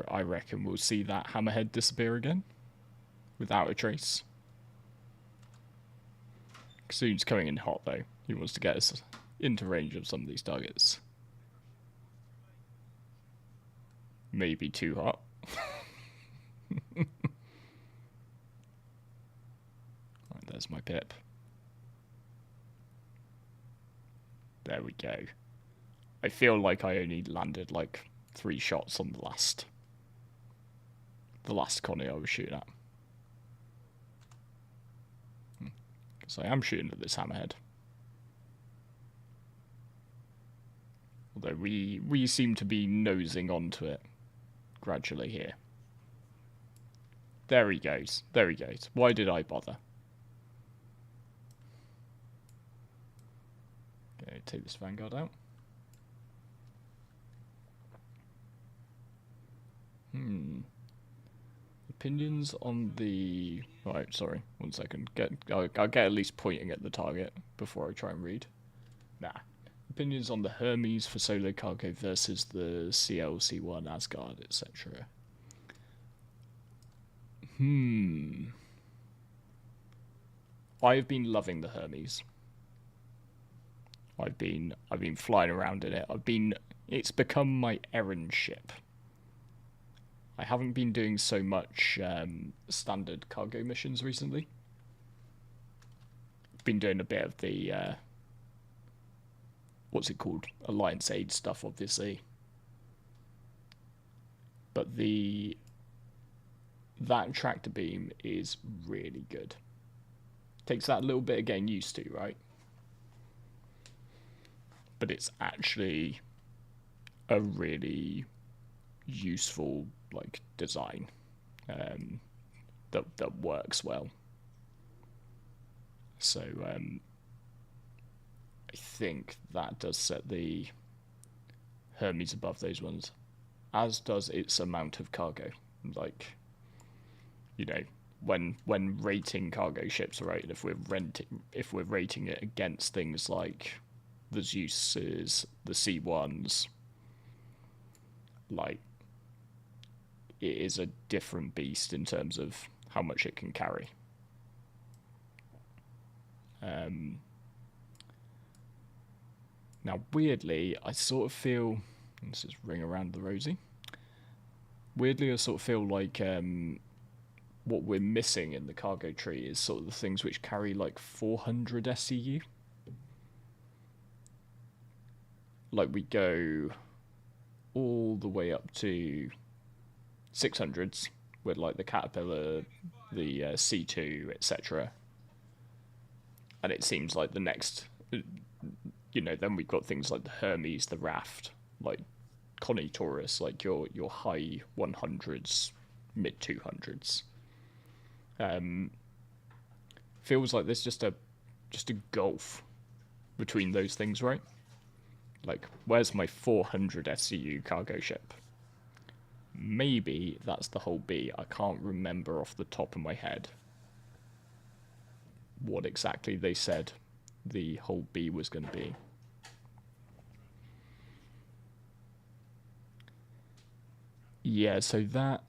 I reckon we'll see that hammerhead disappear again, without a trace. Soon's coming in hot though. He wants to get us into range of some of these targets. Maybe too hot. Right, there's my pip. There we go. I feel like I only landed like 3 shots on the last Connie I was shooting at. Because I am shooting at this hammerhead. Although we seem to be nosing onto it gradually here. There he goes. There he goes. Why did I bother? Okay, take this Vanguard out. Opinions on the... Right, sorry. 1 second. I'll get at least pointing at the target before I try and read. Nah. Opinions on the Hermes for solo cargo versus the CL-C1 Asgard, etc. I've been loving the Hermes. I've been flying around in it. It's become my errand ship. I haven't been doing so much standard cargo missions recently. Been doing a bit of the what's it called? Alliance Aid stuff, obviously. But that tractor beam is really good. Takes that little bit of getting used to, right? But it's actually a really useful like design that works well. So I think that does set the Hermes above those ones, as does its amount of cargo. Like, you know, when rating cargo ships, right? If we're rating it against things like the Zeuses, the C1s, like, it is a different beast in terms of how much it can carry. Now, weirdly, I sort of feel, let's just ring around the rosy. Weirdly, I sort of feel like what we're missing in the cargo tree is sort of the things which carry like 400 SCU. Like, we go all the way up to 600s with like the Caterpillar, the C2, etc. And it seems like the next, you know, then we've got things like the Hermes, the Raft, like Connie Taurus, like your high 100s, mid 200s. Feels like there's just a gulf between those things, right? Like, where's my 400 SCU cargo ship? Maybe that's the whole B. I can't remember off the top of my head what exactly they said the whole B was going to be. Yeah, so that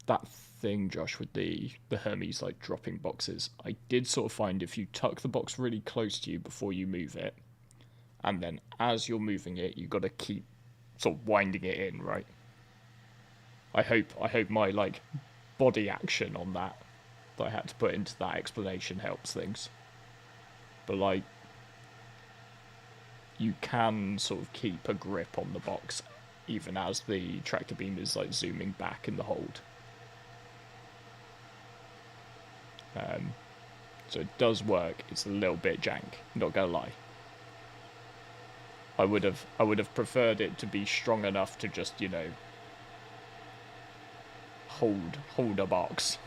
that thing, Josh, with the Hermes like dropping boxes, I did sort of find if you tuck the box really close to you before you move it, and then as you're moving it, you got to keep sort of winding it in, right? I hope my like body action on that I had to put into that explanation helps things. But like, you can sort of keep a grip on the box even as the tractor beam is like zooming back in the hold. So it does work. It's a little bit jank, not gonna lie. I would have preferred it to be strong enough to just, you know, hold a box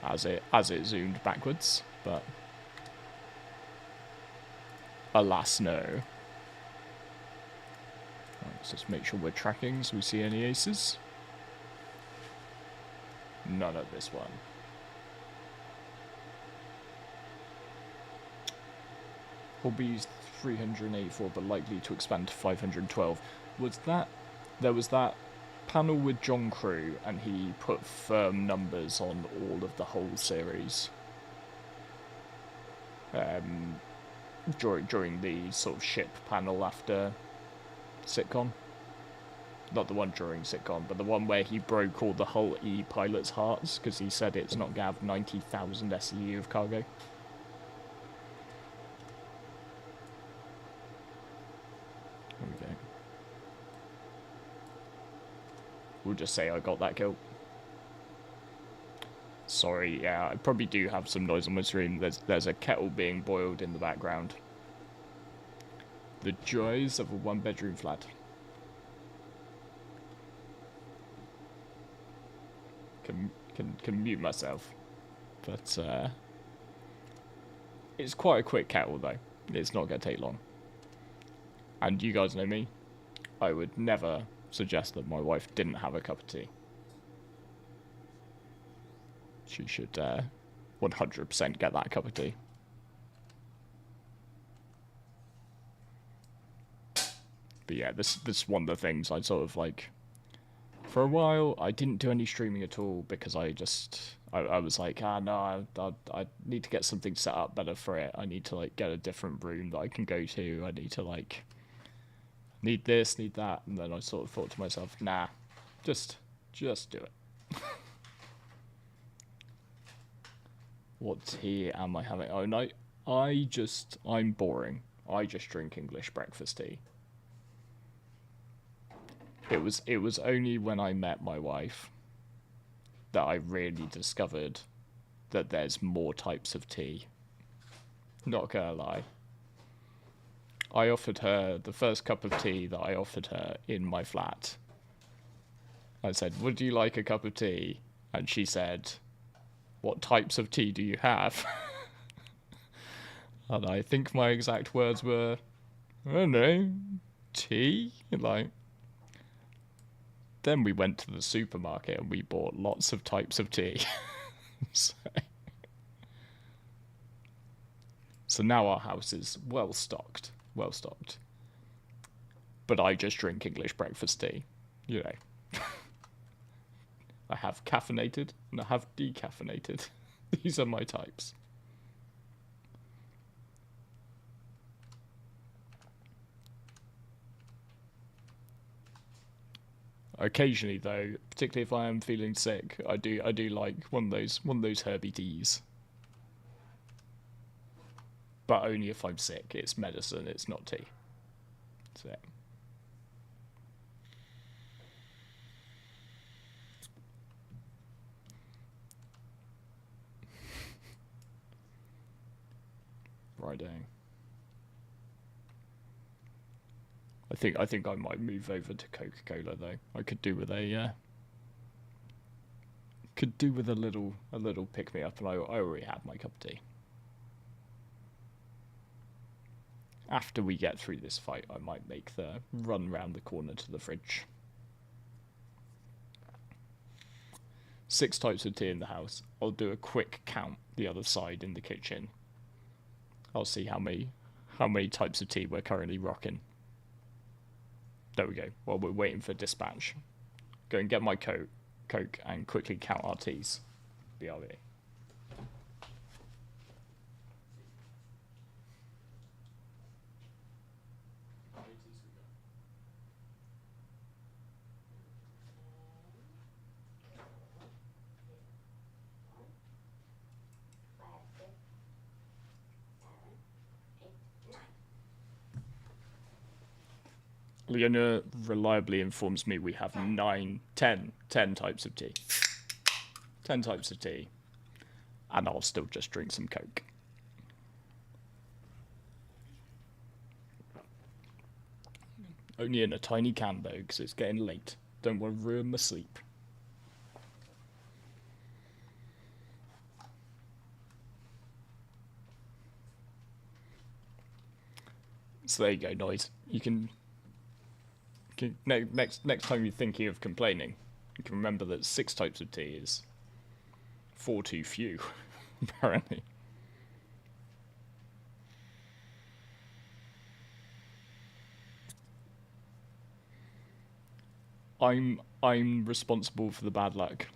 as it zoomed backwards, but alas no. Right, let's just make sure we're tracking so we see any aces. None of this one. Hobbies 384, but likely to expand to 512. Was that, there was that panel with John Crew, and he put firm numbers on all of the whole series during the sort of ship panel after Sitcon. Not the one during Sitcon, but the one where he broke all the Hull E pilots' hearts because he said it's not going to have 90,000 SEU of cargo. There we go. We'll just say I got that kill. Sorry, yeah, I probably do have some noise on my stream. There's a kettle being boiled in the background. The joys of a one-bedroom flat. Can mute myself, but it's quite a quick kettle though. It's not going to take long. And you guys know me. I would never suggest that my wife didn't have a cup of tea. She should 100% get that cup of tea. But yeah, this is one of the things I sort of like. For a while, I didn't do any streaming at all because I was like, no, I need to get something set up better for it. I need to like get a different room that I can go to. I need to like, need this, need that. And then I sort of thought to myself, nah, just do it. What tea am I having? Oh no, I'm boring. I just drink English breakfast tea. It was only when I met my wife that I really discovered that there's more types of tea. Not gonna lie. I offered her the first cup of tea that I offered her in my flat. I said, "Would you like a cup of tea?" And she said, "What types of tea do you have?" And I think my exact words were, "I don't know, tea?" Like, then we went to the supermarket and we bought lots of types of tea. So now our house is well stocked. Well stocked. But I just drink English breakfast tea. You know. I have caffeinated and I have decaffeinated. These are my types. Occasionally, though, particularly if I am feeling sick, I do like one of those herby teas. But only if I'm sick. It's medicine. It's not tea. So. Righto. I think I might move over to Coca-Cola though. I could do with a little pick me up, and I already have my cup of tea. After we get through this fight, I might make the run round the corner to the fridge. 6 types of tea in the house. I'll do a quick count the other side in the kitchen. I'll see how many types of tea we're currently rocking. There we go. While we're waiting for dispatch, go and get my Coke and quickly count our teas. BRB. Leona reliably informs me we have 10 types of tea. 10 types of tea. And I'll still just drink some Coke. Only in a tiny can though, because it's getting late. Don't want to ruin my sleep. So there you go, Noise. You can next time you're thinking of complaining, you can remember that 6 types of tea is 4 too few, apparently. I'm responsible for the bad luck.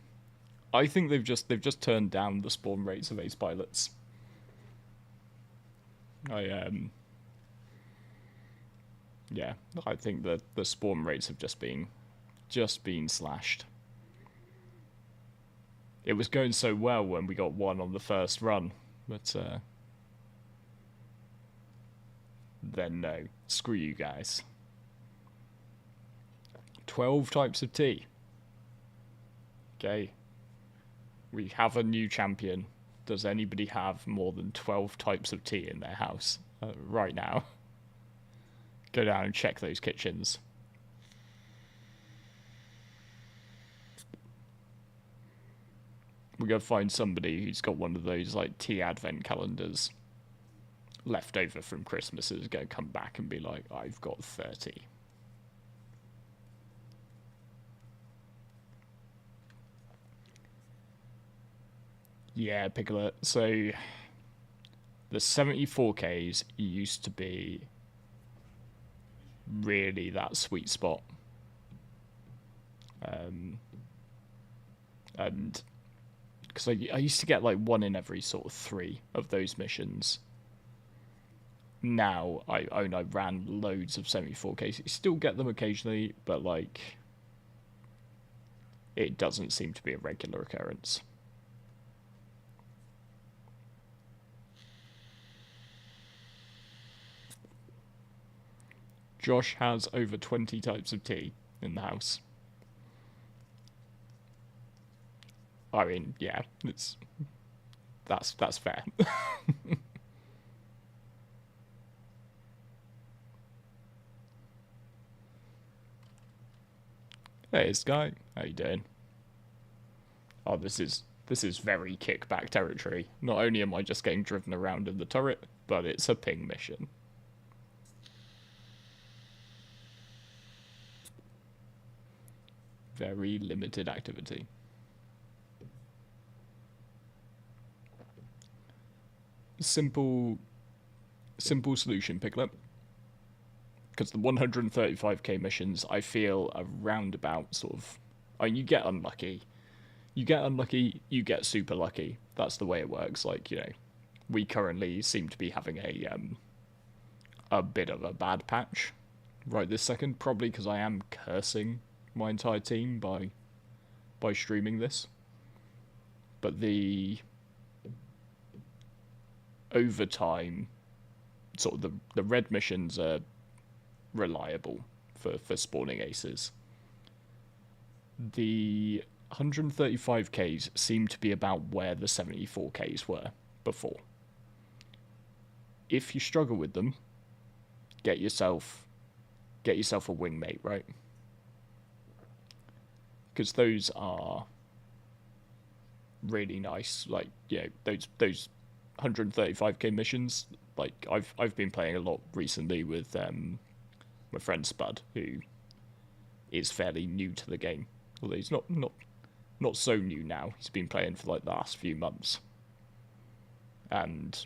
I think they've just turned down the spawn rates of ace pilots. Yeah, I think that the spawn rates have just been slashed. It was going so well when we got 1 on the first run, but then no, screw you guys. 12 types of tea. Okay, we have a new champion. Does anybody have more than 12 types of tea in their house right now? Go down and check those kitchens. We're going to find somebody who's got one of those like tea advent calendars left over from Christmas is going to come back and be like, I've got 30. Yeah, Piglet. So the 74Ks used to be really that sweet spot. And because I used to get like 1 in every sort of 3 of those missions. Now I ran loads of 74Ks. You still get them occasionally, but like it doesn't seem to be a regular occurrence. Josh has over 20 types of tea in the house. I mean, yeah, it's That's fair. Hey, Sky. How you doing? Oh, this is very kickback territory. Not only am I just getting driven around in the turret, but it's a ping mission. Very limited activity. Simple solution, Piglet. Because the 135k missions, I feel, are roundabout sort of... I mean, you get unlucky. You get unlucky, you get super lucky. That's the way it works. Like, you know, we currently seem to be having a bit of a bad patch right this second. Probably because I am cursing my entire team by streaming this. But the overtime, sort of the red missions are reliable for spawning aces. The 135ks seem to be about where the 74ks were before. If you struggle with them, get yourself a wingmate, right? Because those are really nice. Like, you know, those 135k missions. Like, I've been playing a lot recently with my friend Spud, who is fairly new to the game. Although he's not so new now. He's been playing for like the last few months, and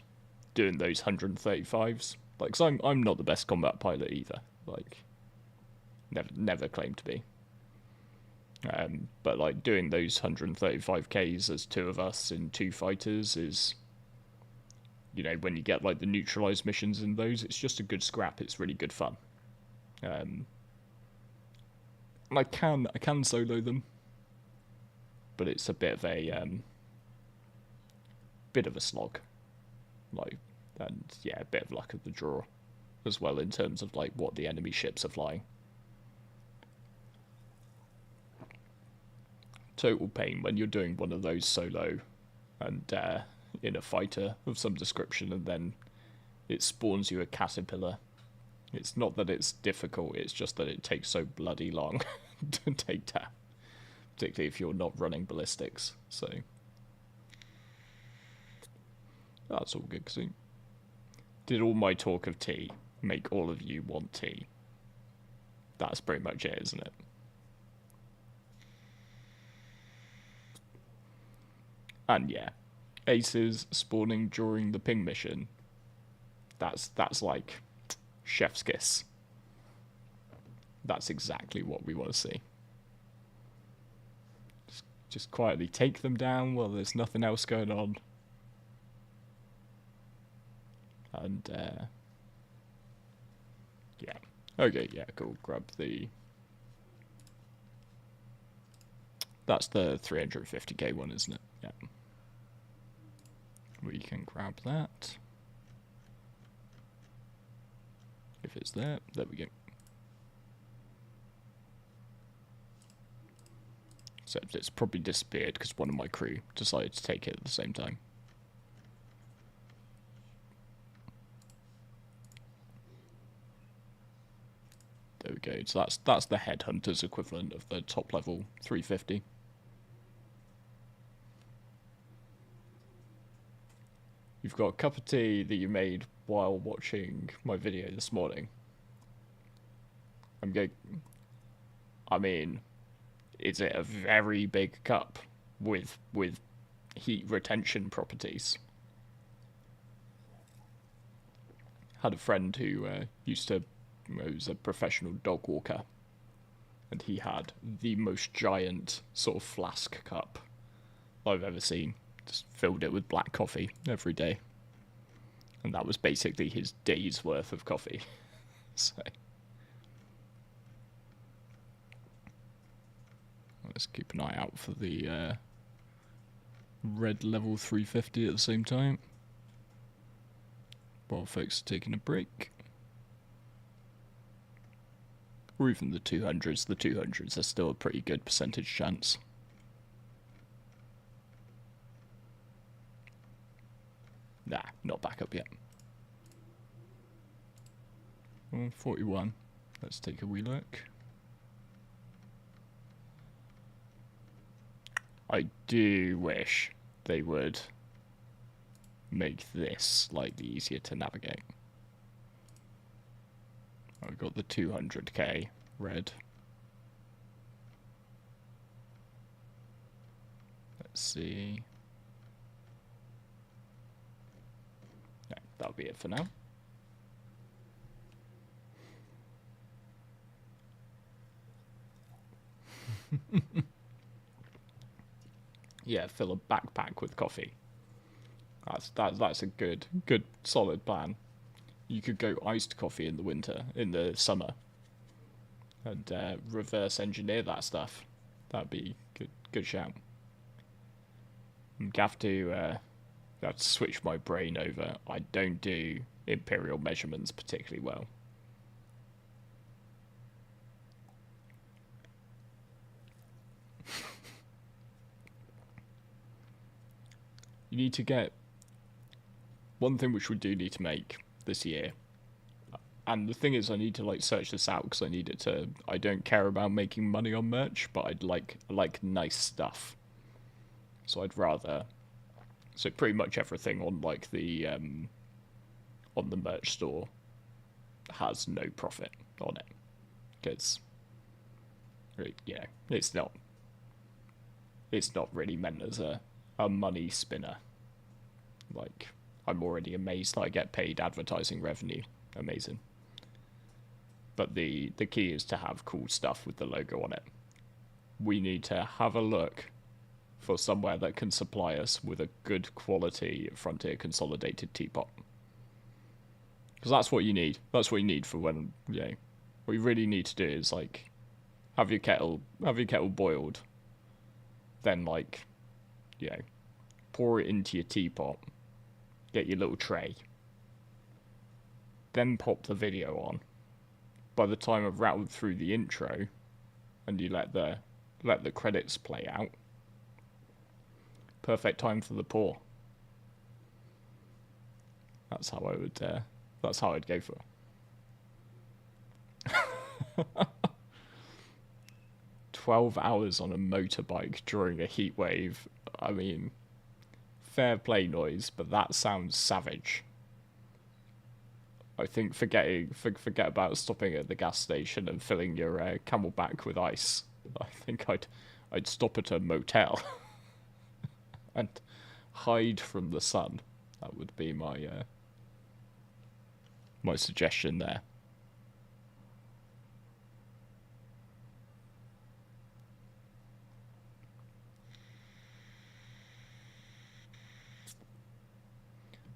doing those 135s. Like, cause I'm not the best combat pilot either. Like, never claimed to be. But like doing those 135ks as two of us in two fighters is, you know, when you get like the neutralized missions in those, it's just a good scrap. It's really good fun. And I can solo them, but it's a bit of a slog. Like, and yeah, a bit of luck of the draw as well in terms of like what the enemy ships are flying. Total pain when you're doing one of those solo and in a fighter of some description, and then it spawns you a caterpillar. It's not that it's difficult, it's just that it takes so bloody long to take down, particularly if you're not running ballistics. So that's all good. Cause did all my talk of tea make all of you want tea? That's pretty much it, isn't it? And yeah, aces spawning during the ping mission. That's like chef's kiss. That's exactly what we want to see. Just quietly take them down while there's nothing else going on. And yeah. Okay, yeah, cool. Grab the... That's the 350k one, isn't it? Yeah. We can grab that. If it's there, there we go. Except it's probably disappeared because one of my crew decided to take it at the same time. There we go. So that's the headhunter's equivalent of the top level 350. You've got a cup of tea that you made while watching my video this morning. I mean, is it a very big cup with heat retention properties? Had a friend who was a professional dog walker, and he had the most giant sort of flask cup I've ever seen. Just filled it with black coffee every day. And that was basically his day's worth of coffee. So let's keep an eye out for the red level 350 at the same time, while folks are taking a break. Or even the 200s. The 200s are still a pretty good percentage chance. Nah, not back up yet. 41. Let's take a wee look. I do wish they would make this slightly easier to navigate. I've got the 200k red. Let's see. Yeah, that'll be it for now. Yeah, fill a backpack with coffee. That's a good solid plan. You could go iced coffee in the winter, in the summer, and reverse engineer that stuff. That'd be good shout. I'm gonna have to switch my brain over. I don't do imperial measurements particularly well. You need to get one thing which we do need to make this year, and the thing is, I need to like search this out because I need it to. I don't care about making money on merch, but I like nice stuff. So I'd rather. So pretty much everything on like the on the merch store has no profit on it because it's not really meant as a money spinner. Like, I'm already amazed that I get paid advertising revenue. Amazing. But the key is to have cool stuff with the logo on it. We need to have a look for somewhere that can supply us with a good quality Frontier consolidated teapot. Because that's what you need. That's what you need for when, what you really need to do is, like, have your kettle boiled. Then, like, pour it into your teapot. Get your little tray. Then pop the video on. By the time I've rattled through the intro, and you let the credits play out, perfect time for the pour. That's how I would. That's how I'd go for. 12 hours on a motorbike during a heat wave. I mean, fair play noise, but that sounds savage. I think forget about stopping at the gas station and filling your Camelback with ice. I think I'd stop at a motel and hide from the sun. That would be my my suggestion there.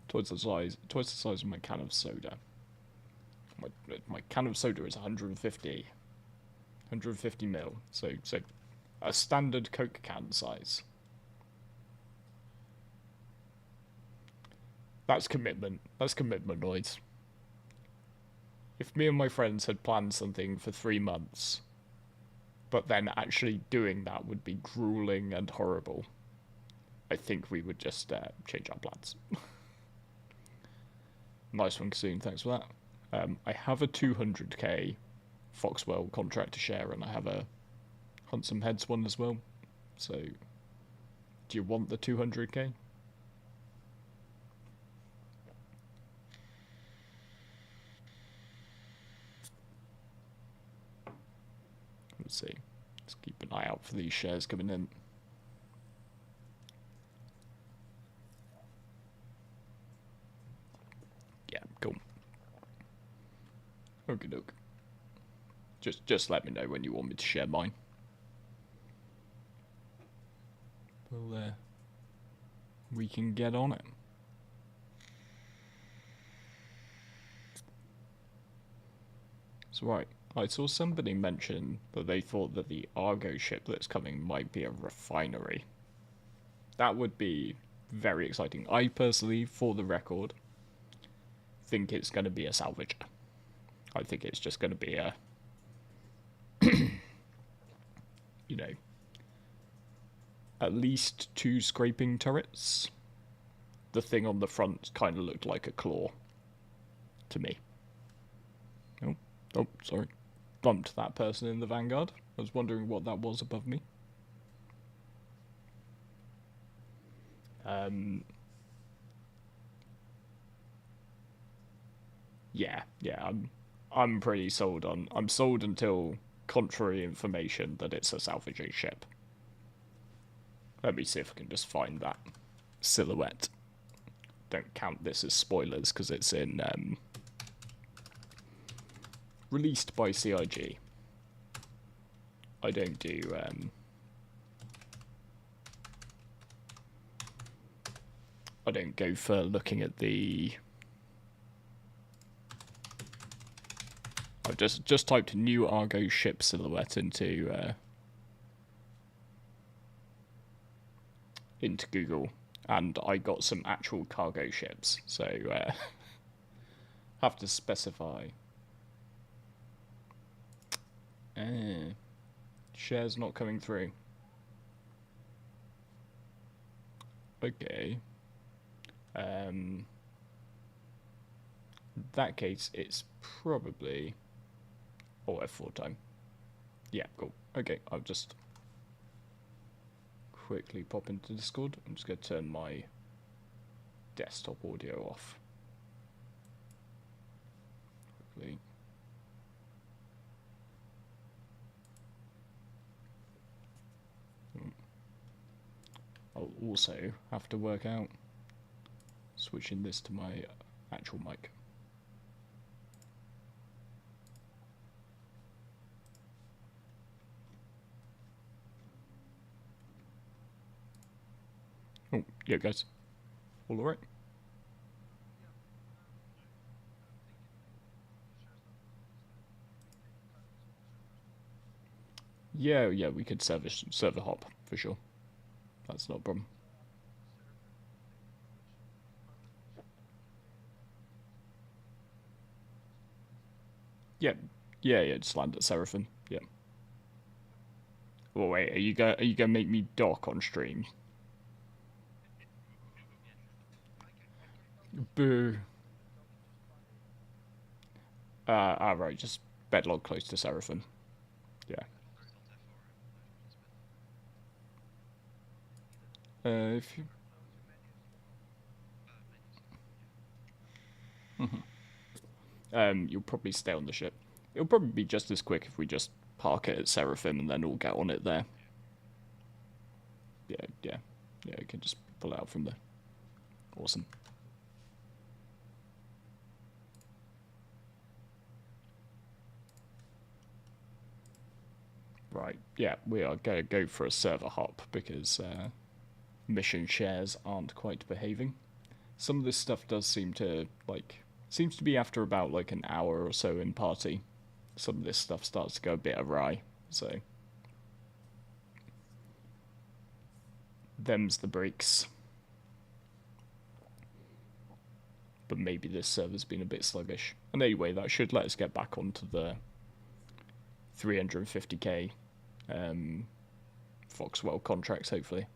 Twice the size of my can of soda. My can of soda is 150 ml. So a standard Coke can size. That's commitment. That's commitment, Lloyd. If me and my friends had planned something for 3 months, but then actually doing that would be grueling and horrible, I think we would just change our plans. Nice one, Kasoon. Thanks for that. I have a 200k Foxwell contract to share, and I have a Hunt Some Heads one as well. So, do you want the 200k? Let's see. Let's keep an eye out for these shares coming in. Yeah, cool. Okie doke. Just let me know when you want me to share mine. Well, we can get on it. That's right. I saw somebody mention that they thought that the Argo ship that's coming might be a refinery. That would be very exciting. I personally, for the record, think it's going to be a salvager. I think it's just going to be a, at least 2 scraping turrets. the thing on the front kind of looked like a claw to me. Oh, sorry. Bumped that person in the Vanguard. I was wondering what that was above me. Yeah, I'm pretty sold on. I'm sold until contrary information that it's a salvaging ship. Let me see if I can just find that silhouette. Don't count this as spoilers because it's in released by CIG. I don't do I don't go for looking at the. I've just typed new Argo ship silhouette into Google, and I got some actual cargo ships. So have to specify. Shares not coming through. Okay. In that case, it's probably. Oh, F4 time. Yeah, cool. Okay, I'll just quickly pop into Discord. I'm just going to turn my desktop audio off. Quickly. I'll also have to work out switching this to my actual mic. Oh, yeah, guys. All right? Yeah, we could server hop for sure. That's not a problem. Yeah, just land at Seraphim. Yeah. Oh wait, are you gonna make me dock on stream? Boo. Right, just bedlog close to Seraphim. Yeah. If you... you'll probably stay on the ship. It'll probably be just as quick if we just park it at Seraphim and then all get on it there. Yeah, you can just pull it out from there. Awesome. Right, yeah, we are going to go for a server hop because mission shares aren't quite behaving. Some of this stuff does seem to, seems to be after about, an hour or so in party. Some of this stuff starts to go a bit awry, so... Them's the breaks. But maybe this server's been a bit sluggish. And anyway, that should let us get back onto the 350k Foxwell contracts, hopefully.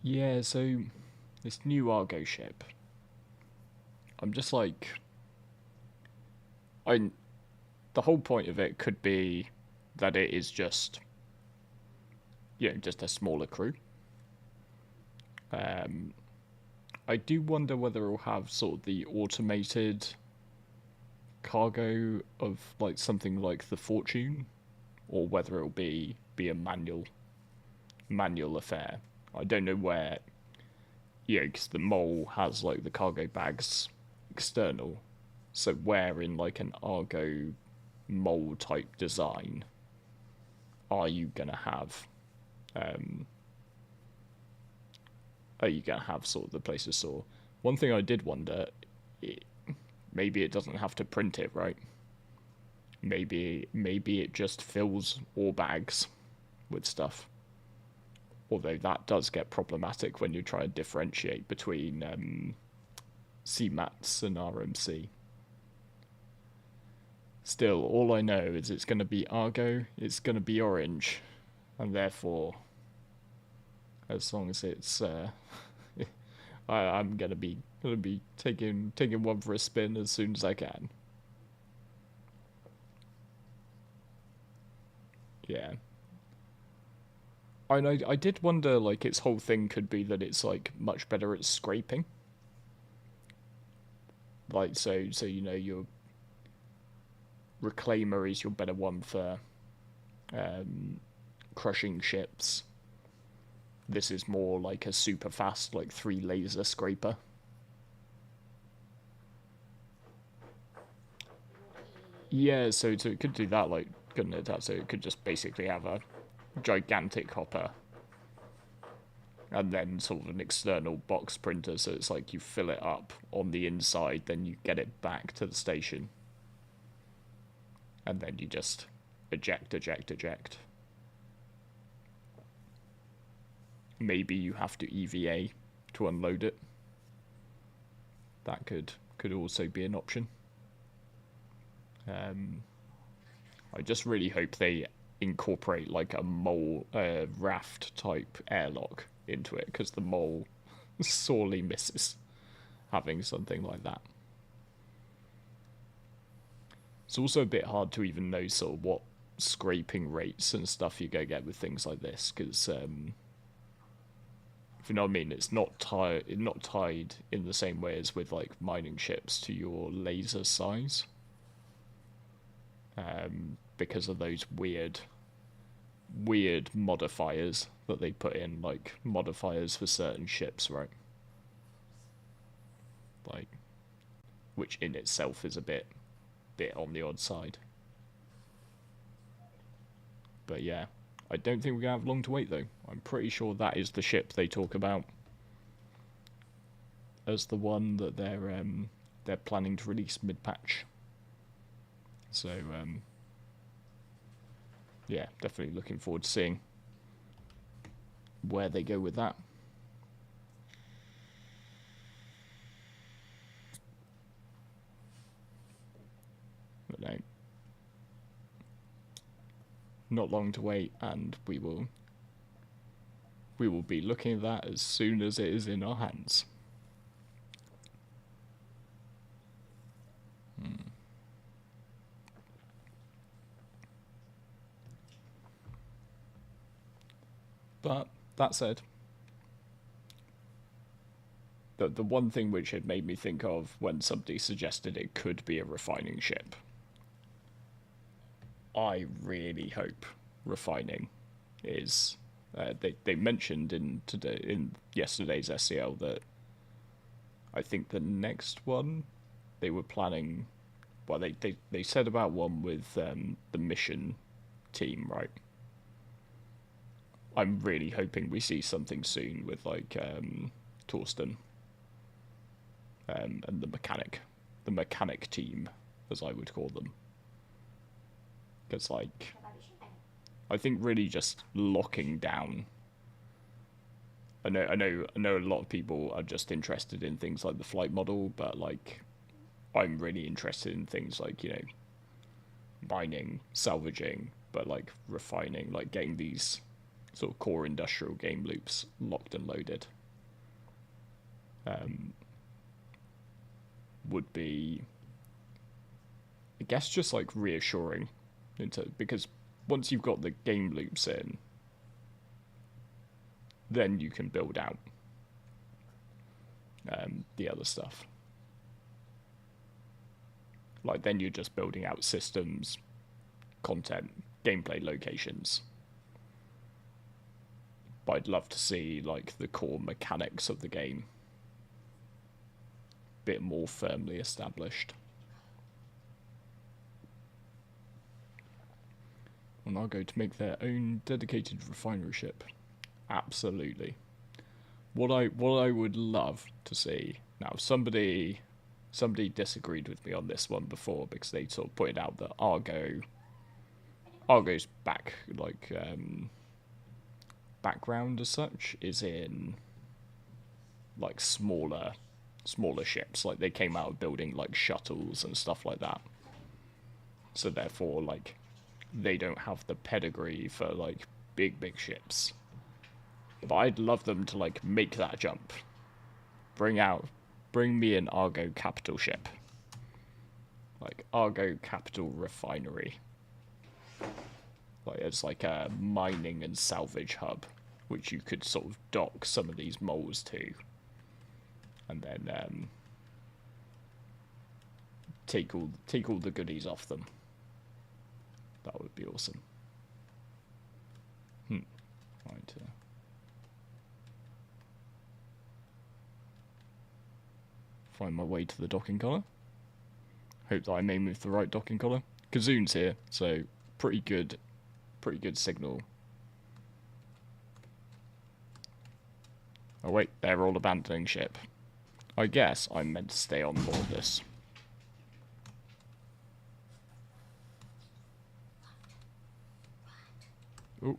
Yeah, so this new Argo ship, I'm just the whole point of it could be that it is just, just a smaller crew. I do wonder whether it'll have sort of the automated cargo of something like the Fortune, or whether it'll be a manual affair. I don't know where, because the Mole has the cargo bags external, so where in an Argo Mole type design are you gonna have sort of the place to store? One thing I did wonder, maybe it doesn't have to print it, right? Maybe it just fills all bags with stuff. Although that does get problematic when you try to differentiate between CMATs and RMC. Still, all I know is it's going to be Argo, it's going to be orange, and therefore, as long as it's, I'm gonna be taking one for a spin as soon as I can. Yeah. I did wonder, like, its whole thing could be that it's, like, much better at scraping. Like, so you know, your Reclaimer is your better one for crushing ships. This is more like a super fast, like, 3 laser scraper. Yeah, so it could do that, like, couldn't it? So it could just basically have a gigantic hopper and then sort of an external box printer, so it's like you fill it up on the inside, then you get it back to the station, and then you just eject. Maybe you have to EVA to unload it. That could also be an option. I just really hope they incorporate like a mole raft type airlock into it, because the mole sorely misses having something like that. It's also a bit hard to even know sort of what scraping rates and stuff you're going to get with things like this, because if you know what I mean, it's not tied in the same way as with like mining ships to your laser size, because of those weird modifiers that they put in, like modifiers for certain ships, right? Like, which in itself is a bit on the odd side. But yeah, I don't think we're gonna have long to wait though. I'm pretty sure that is the ship they talk about as the one that they're planning to release mid-patch. So yeah, definitely looking forward to seeing where they go with that. But no, not long to wait, and we will be looking at that as soon as it is in our hands. But that said, the one thing which it made me think of when somebody suggested it could be a refining ship, I really hope refining is. They mentioned in yesterday's SCL that I think the next one they were planning. Well, they said about one with the mission team, right? I'm really hoping we see something soon with like Torsten and the mechanic team, as I would call them. Because like, I think really just locking down. I know a lot of people are just interested in things like the flight model, but like, I'm really interested in things like, you know, mining, salvaging, but like refining, like getting these sort of core industrial game loops locked and loaded. Would be, I guess, just like reassuring, because once you've got the game loops in, then you can build out the other stuff. Like, then you're just building out systems, content, gameplay locations. But I'd love to see like the core mechanics of the game a bit more firmly established. And I'll go to make their own dedicated refinery ship. Absolutely. What I would love to see now, somebody disagreed with me on this one before, because they sort of pointed out that Argo's background as such is in like smaller ships. Like, they came out of building like shuttles and stuff like that. So therefore, like, they don't have the pedigree for, like, big ships. But I'd love them to, like, make that jump. Bring me an Argo capital ship. Like, Argo capital refinery. Like, it's like a mining and salvage hub, which you could sort of dock some of these moles to. And then, take all the goodies off them. That would be awesome. Right. Find my way to the docking collar. Hope that I'm aiming with the right docking collar. Kazoon's here, so pretty good signal. Oh wait, they're all abandoning ship. I guess I'm meant to stay on board this. Ooh.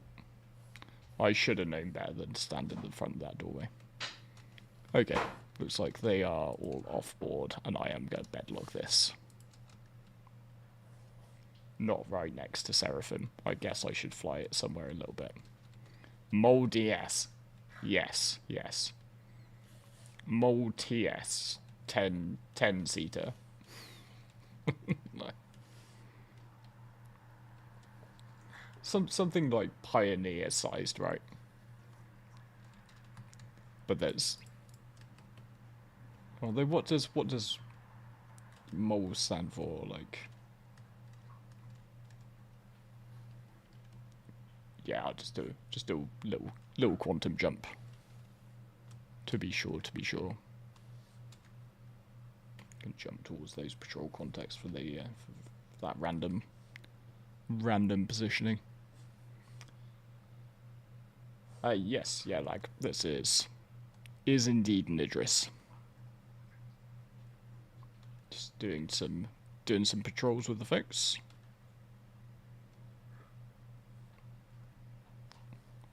I should have known better than to stand in the front of that doorway. Okay, looks like they are all off board, and I am going to bedlog this. Not right next to Seraphim. I guess I should fly it somewhere a little bit. Mole DS. Yes. Mole TS. 10-seater. No. Something like Pioneer sized, right? But there's... Although what does Mole stand for, like... Yeah, I'll just do a little quantum jump. To be sure. Can jump towards those patrol contacts for the for that random positioning. Yes, yeah, like this is indeed an Idris. Just doing some patrols with the folks.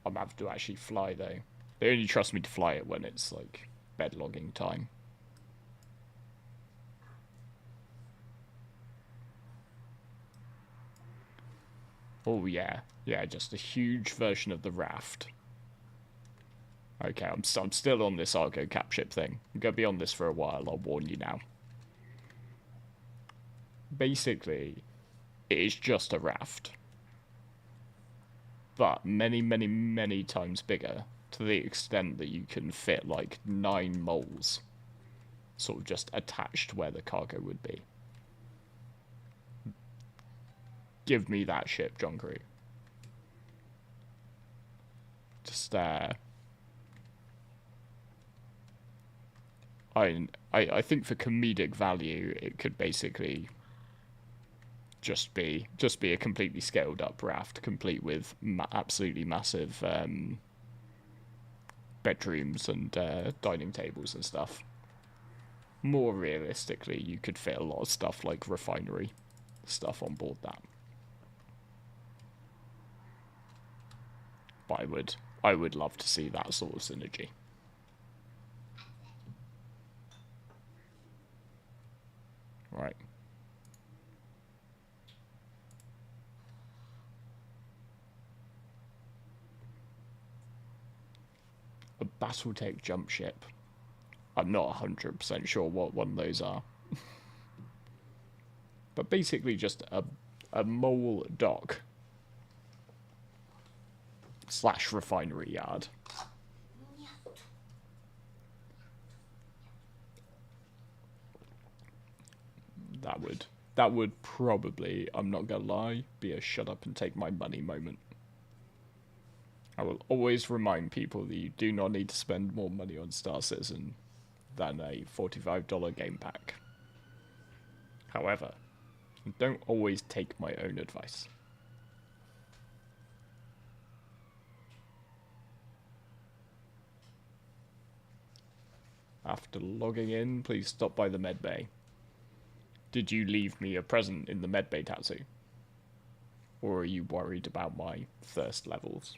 I'm gonna have to actually fly though. They only trust me to fly it when it's like bedlogging time. Oh yeah, just a huge version of the raft. Okay, I'm still on this Argo cap ship thing. I'm gonna be on this for a while, I'll warn you now. Basically, it is just a raft. But many times bigger, to the extent that you can fit like 9 moles sort of just attached where the cargo would be. Give me that ship, John Crew. Just I think for comedic value it could basically just be a completely scaled up raft, complete with absolutely massive bedrooms and dining tables and stuff. More realistically, you could fit a lot of stuff like refinery stuff on board that. But I would love to see that sort of synergy. Right. A Battletech jump ship. I'm not 100% sure what one of those are. But basically just a mole dock / refinery yard. That would probably, I'm not gonna lie, be a shut up and take my money moment. I will always remind people that you do not need to spend more money on Star Citizen than a $45 game pack. However, don't always take my own advice. After logging in, please stop by the medbay. Did you leave me a present in the medbay tattoo? Or are you worried about my thirst levels?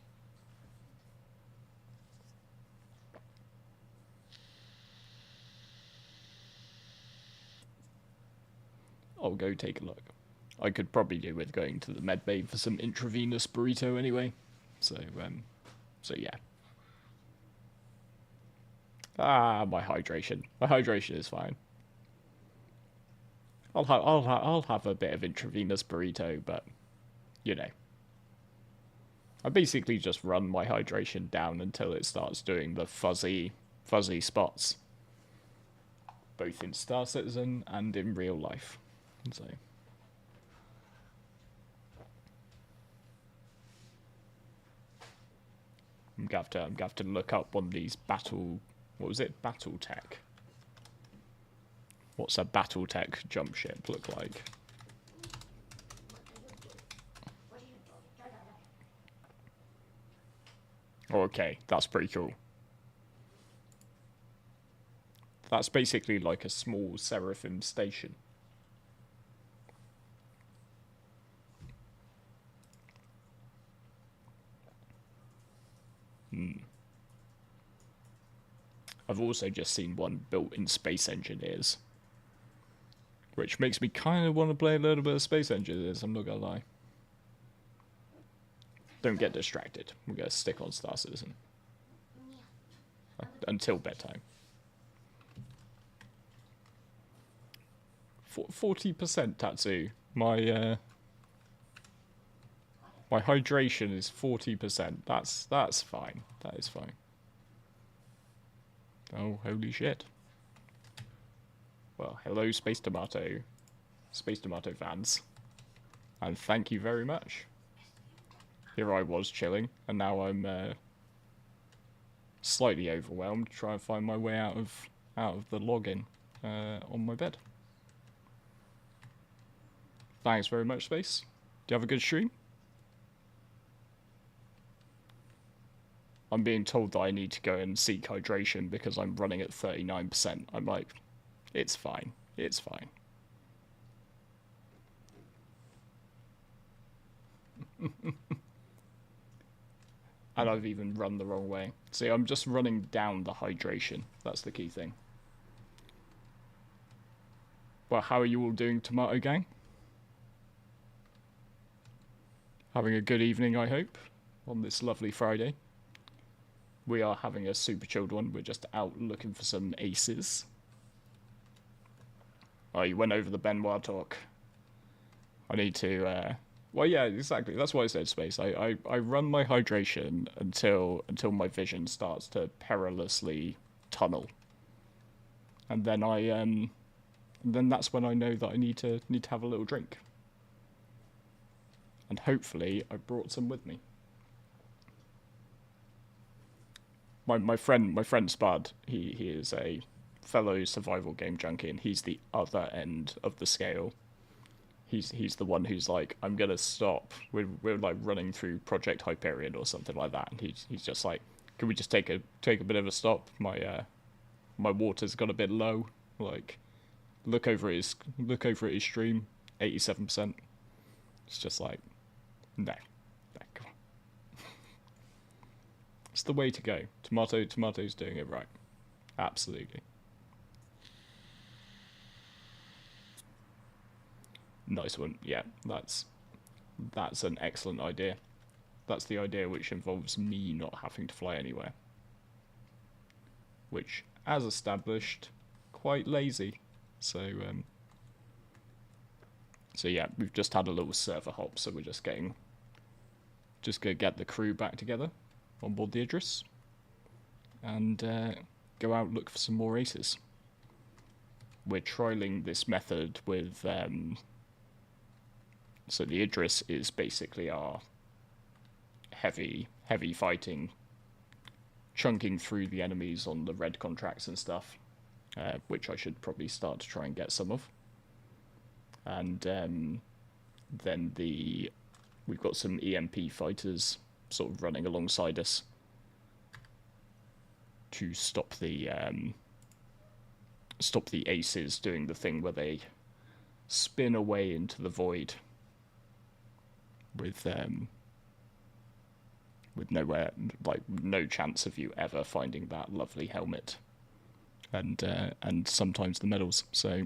I'll go take a look. I could probably do with going to the med bay for some intravenous burrito anyway. So yeah. My hydration. My hydration is fine. I'll have a bit of intravenous burrito, but you know, I basically just run my hydration down until it starts doing the fuzzy spots, both in Star Citizen and in real life. So. I'm gonna have to look up one of these battle. What was it? Battle tech. What's a battle tech jump ship look like? Oh, okay, that's pretty cool. That's basically like a small Seraphim station. I've also just seen one built in Space Engineers, which makes me kind of want to play a little bit of Space Engineers, I'm not gonna lie. Don't get distracted. We're gonna stick on Star Citizen. Until bedtime. 40% Tatsu. My hydration is 40%. That's fine. That is fine. Oh, holy shit. Well, hello, Space Tomato fans. And thank you very much. Here I was chilling, and now I'm slightly overwhelmed to try and find my way out of the login on my bed. Thanks very much, Space. Do you have a good stream? I'm being told that I need to go and seek hydration because I'm running at 39%. I'm like, it's fine. It's fine. And I've even run the wrong way. See, I'm just running down the hydration. That's the key thing. Well, how are you all doing, Tomato Gang? Having a good evening, I hope, on this lovely Friday. We are having a super chilled one. We're just out looking for some aces. Oh, you went over the Benoit talk. I need to, well, yeah, exactly. That's why I said Space. I run my hydration until my vision starts to perilously tunnel. And then then that's when I know that I need to have a little drink. And hopefully I brought some with me. My friend Spud, he is a fellow survival game junkie, and he's the other end of the scale. He's the one who's like, I'm gonna stop. We're like running through Project Hyperion or something like that, and he's just like, can we just take a bit of a stop? My water's got a bit low. Like, look over at his stream, 87%. It's just like, no, come on. It's the way to go. Tomato's doing it right. Absolutely. Nice one. Yeah, that's an excellent idea. That's the idea which involves me not having to fly anywhere. Which, as established, quite lazy. So yeah, we've just had a little server hop, so we're just gonna get the crew back together on board the Idris and go out look for some more aces. We're trialing this method with so the Idris is basically our heavy fighting, chunking through the enemies on the red contracts and stuff, which I should probably start to try and get some of. And then we've got some EMP fighters sort of running alongside us to stop the aces doing the thing where they spin away into the void with no chance of you ever finding that lovely helmet and sometimes the medals. So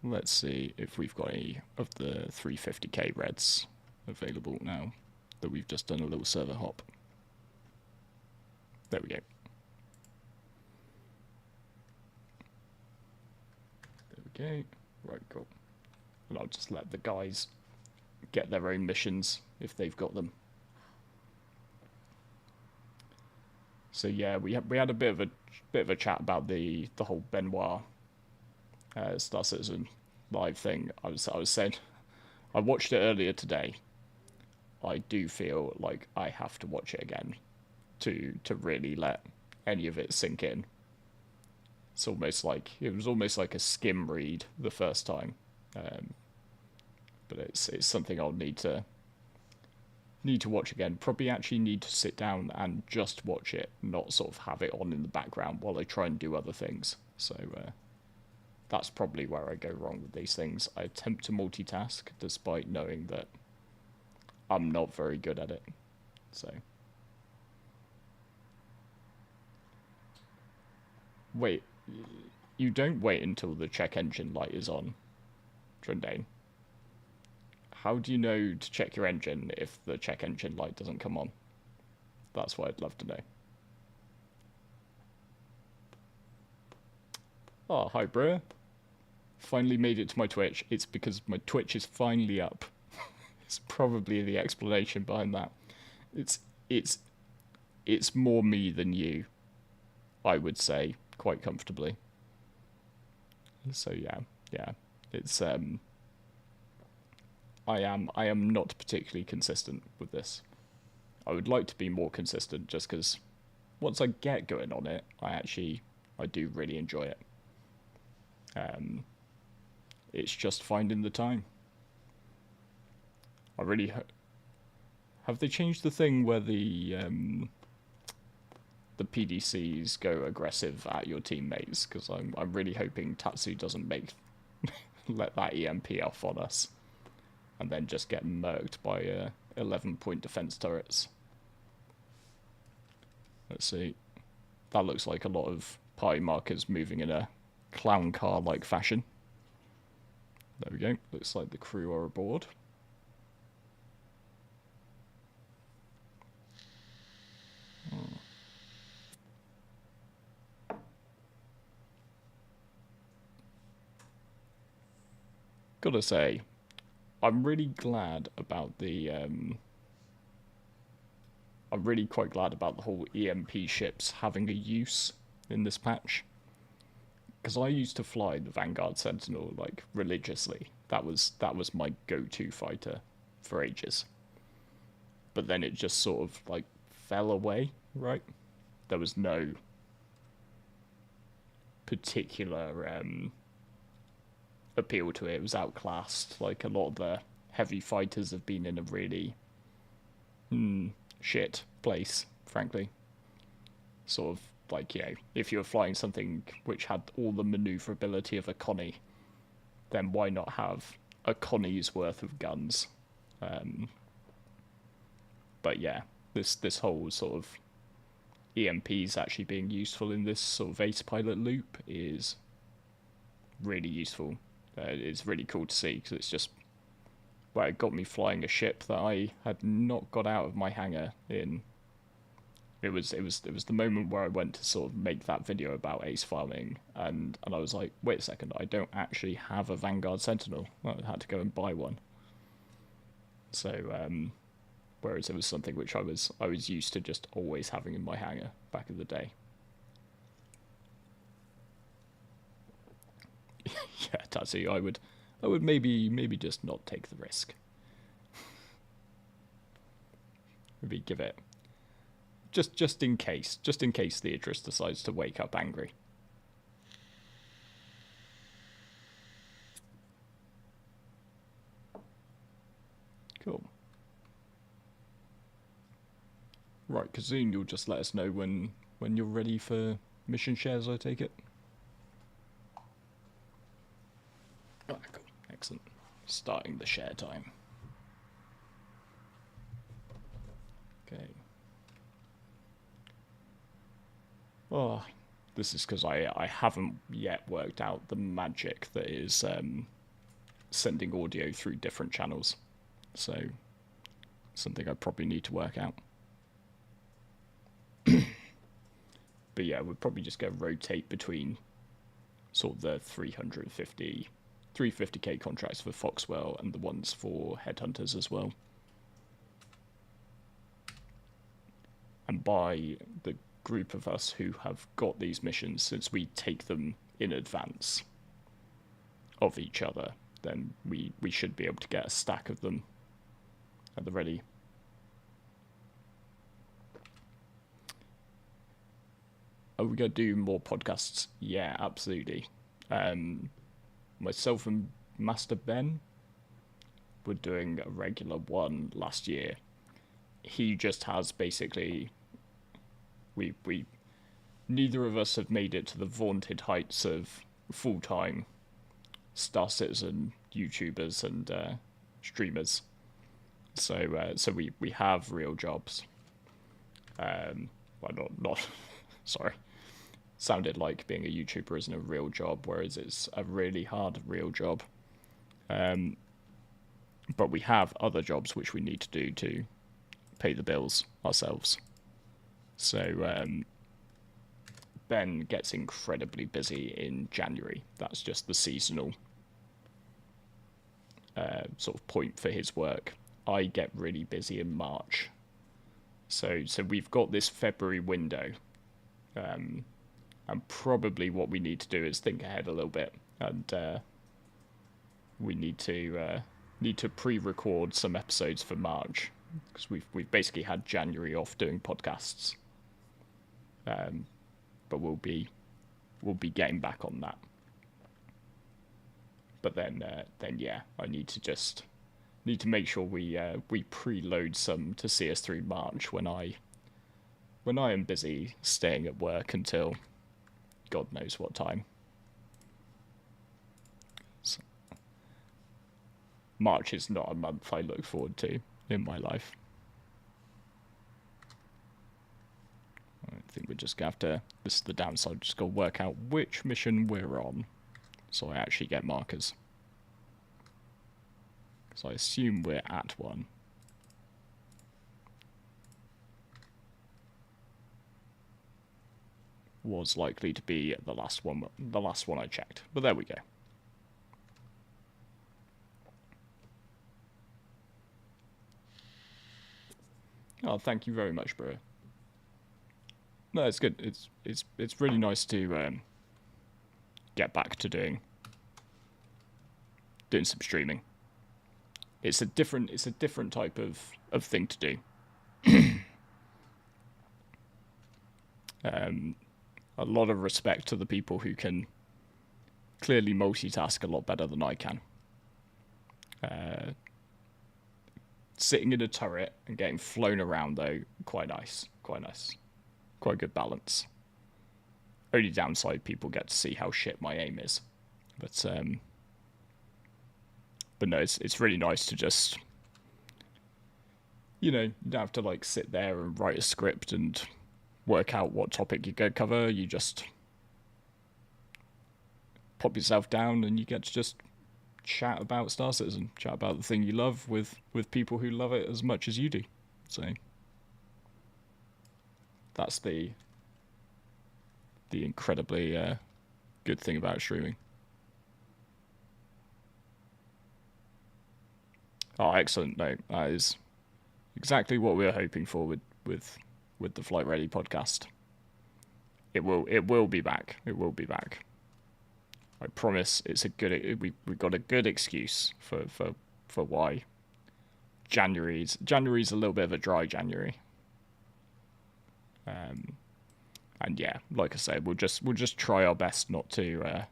let's see if we've got any of the 350k reds available now that we've just done a little server hop. There we go. There we go. Right, cool. And I'll just let the guys get their own missions if they've got them. So yeah, we had a bit of a chat about the whole Benoit Star Citizen live thing. I was saying, I watched it earlier today. I do feel like I have to watch it again to really let any of it sink in. It's almost like it was almost like a skim read the first time, but it's something I'll need to watch again. Probably actually need to sit down and just watch it, not sort of have it on in the background while I try and do other things. So that's probably where I go wrong with these things. I attempt to multitask despite knowing that I'm not very good at it. So wait, you don't wait until the check engine light is on, Trundane. How do you know to check your engine if the check engine light doesn't come on? That's what I'd love to know. Oh, hi, bro. Finally made it to my Twitch. It's because my Twitch is finally up. It's probably the explanation behind that. It's more me than you, I would say, quite comfortably. So yeah. It's I am not particularly consistent with this. I would like to be more consistent just because once I get going on it, I do really enjoy it. It's just finding the time. I really have they changed the thing where the PDCs go aggressive at your teammates? Because I'm really hoping Tatsu doesn't let that EMP off on us, and then just get murked by 11-point defense turrets. Let's see. That looks like a lot of party markers moving in a clown car-like fashion. There we go. Looks like the crew are aboard. Gotta say, I'm really glad about the I'm really quite glad about the whole EMP ships having a use in this patch. Because I used to fly the Vanguard Sentinel like religiously. That was my go-to fighter for ages. But then it just sort of like fell away, right? There was no particular appeal to it. It was outclassed. Like a lot of the heavy fighters have been in a really shit place, frankly. Sort of like, you know, if you were flying something which had all the maneuverability of a Connie, then why not have a Connie's worth of guns? But yeah, this whole sort of EMPs actually being useful in this sort of ace pilot loop is really useful. It's really cool to see, because it's just, well, it got me flying a ship that I had not got out of my hangar in. It was the moment where I went to sort of make that video about ace farming, and I was like, wait a second, I don't actually have a Vanguard Sentinel. I had to go and buy one. So whereas it was something which I was used to just always having in my hangar back in the day. Yeah, Tatsu, I would maybe just not take the risk. Maybe give it just in case the Idris decides to wake up angry. Cool. Right, Kazoon, you'll just let us know when you're ready for mission shares, I take it. Oh, cool. Excellent. Starting the share time. Okay. Oh, this is because I haven't yet worked out the magic that is sending audio through different channels. So something I probably need to work out. But yeah, we're probably just going to rotate between sort of the 350k contracts for Foxwell and the ones for Headhunters as well. And by the group of us who have got these missions, since we take them in advance of each other, then we should be able to get a stack of them at the ready. Are we going to do more podcasts? Yeah, absolutely. Myself and Master Ben were doing a regular one last year. He just has basically... We neither of us have made it to the vaunted heights of full-time Star Citizen YouTubers and streamers. So we have real jobs. Well, not sorry. Sounded like being a YouTuber isn't a real job, whereas it's a really hard real job. But we have other jobs which we need to do to pay the bills ourselves. So Ben gets incredibly busy in January. That's just the seasonal sort of point for his work. I get really busy in March. So we've got this February window. And probably what we need to do is think ahead a little bit, and we need to pre-record some episodes for March, because we've basically had January off doing podcasts. But we'll be getting back on that. But then yeah, I need to make sure we preload some to see us through March when I am busy staying at work until God knows what time. So, March is not a month I look forward to in my life. I think we're just going to have to... This is the downside. Just got to work out which mission we're on, so I actually get markers. Because I assume we're at one. Was likely to be the last one I checked. But there we go. Oh, thank you very much, bro. No, it's good. It's really nice to get back to doing some streaming. It's a different type of thing to do. A lot of respect to the people who can clearly multitask a lot better than I can. Sitting in a turret and getting flown around, though, quite nice. Quite good balance. Only downside, people get to see how shit my aim is. But no, it's really nice to just, you don't have to like sit there and write a script and work out what topic you're going to cover. You just pop yourself down and you get to just chat about Star Citizen, chat about the thing you love with people who love it as much as you do. So that's the incredibly good thing about streaming. Oh, excellent! No, that is exactly what we were hoping for with the Flight Ready podcast. It will be back. It will be back. I promise. It's a good. We got a good excuse for why January's a little bit of a dry January. And yeah, like I said, we'll just try our best not to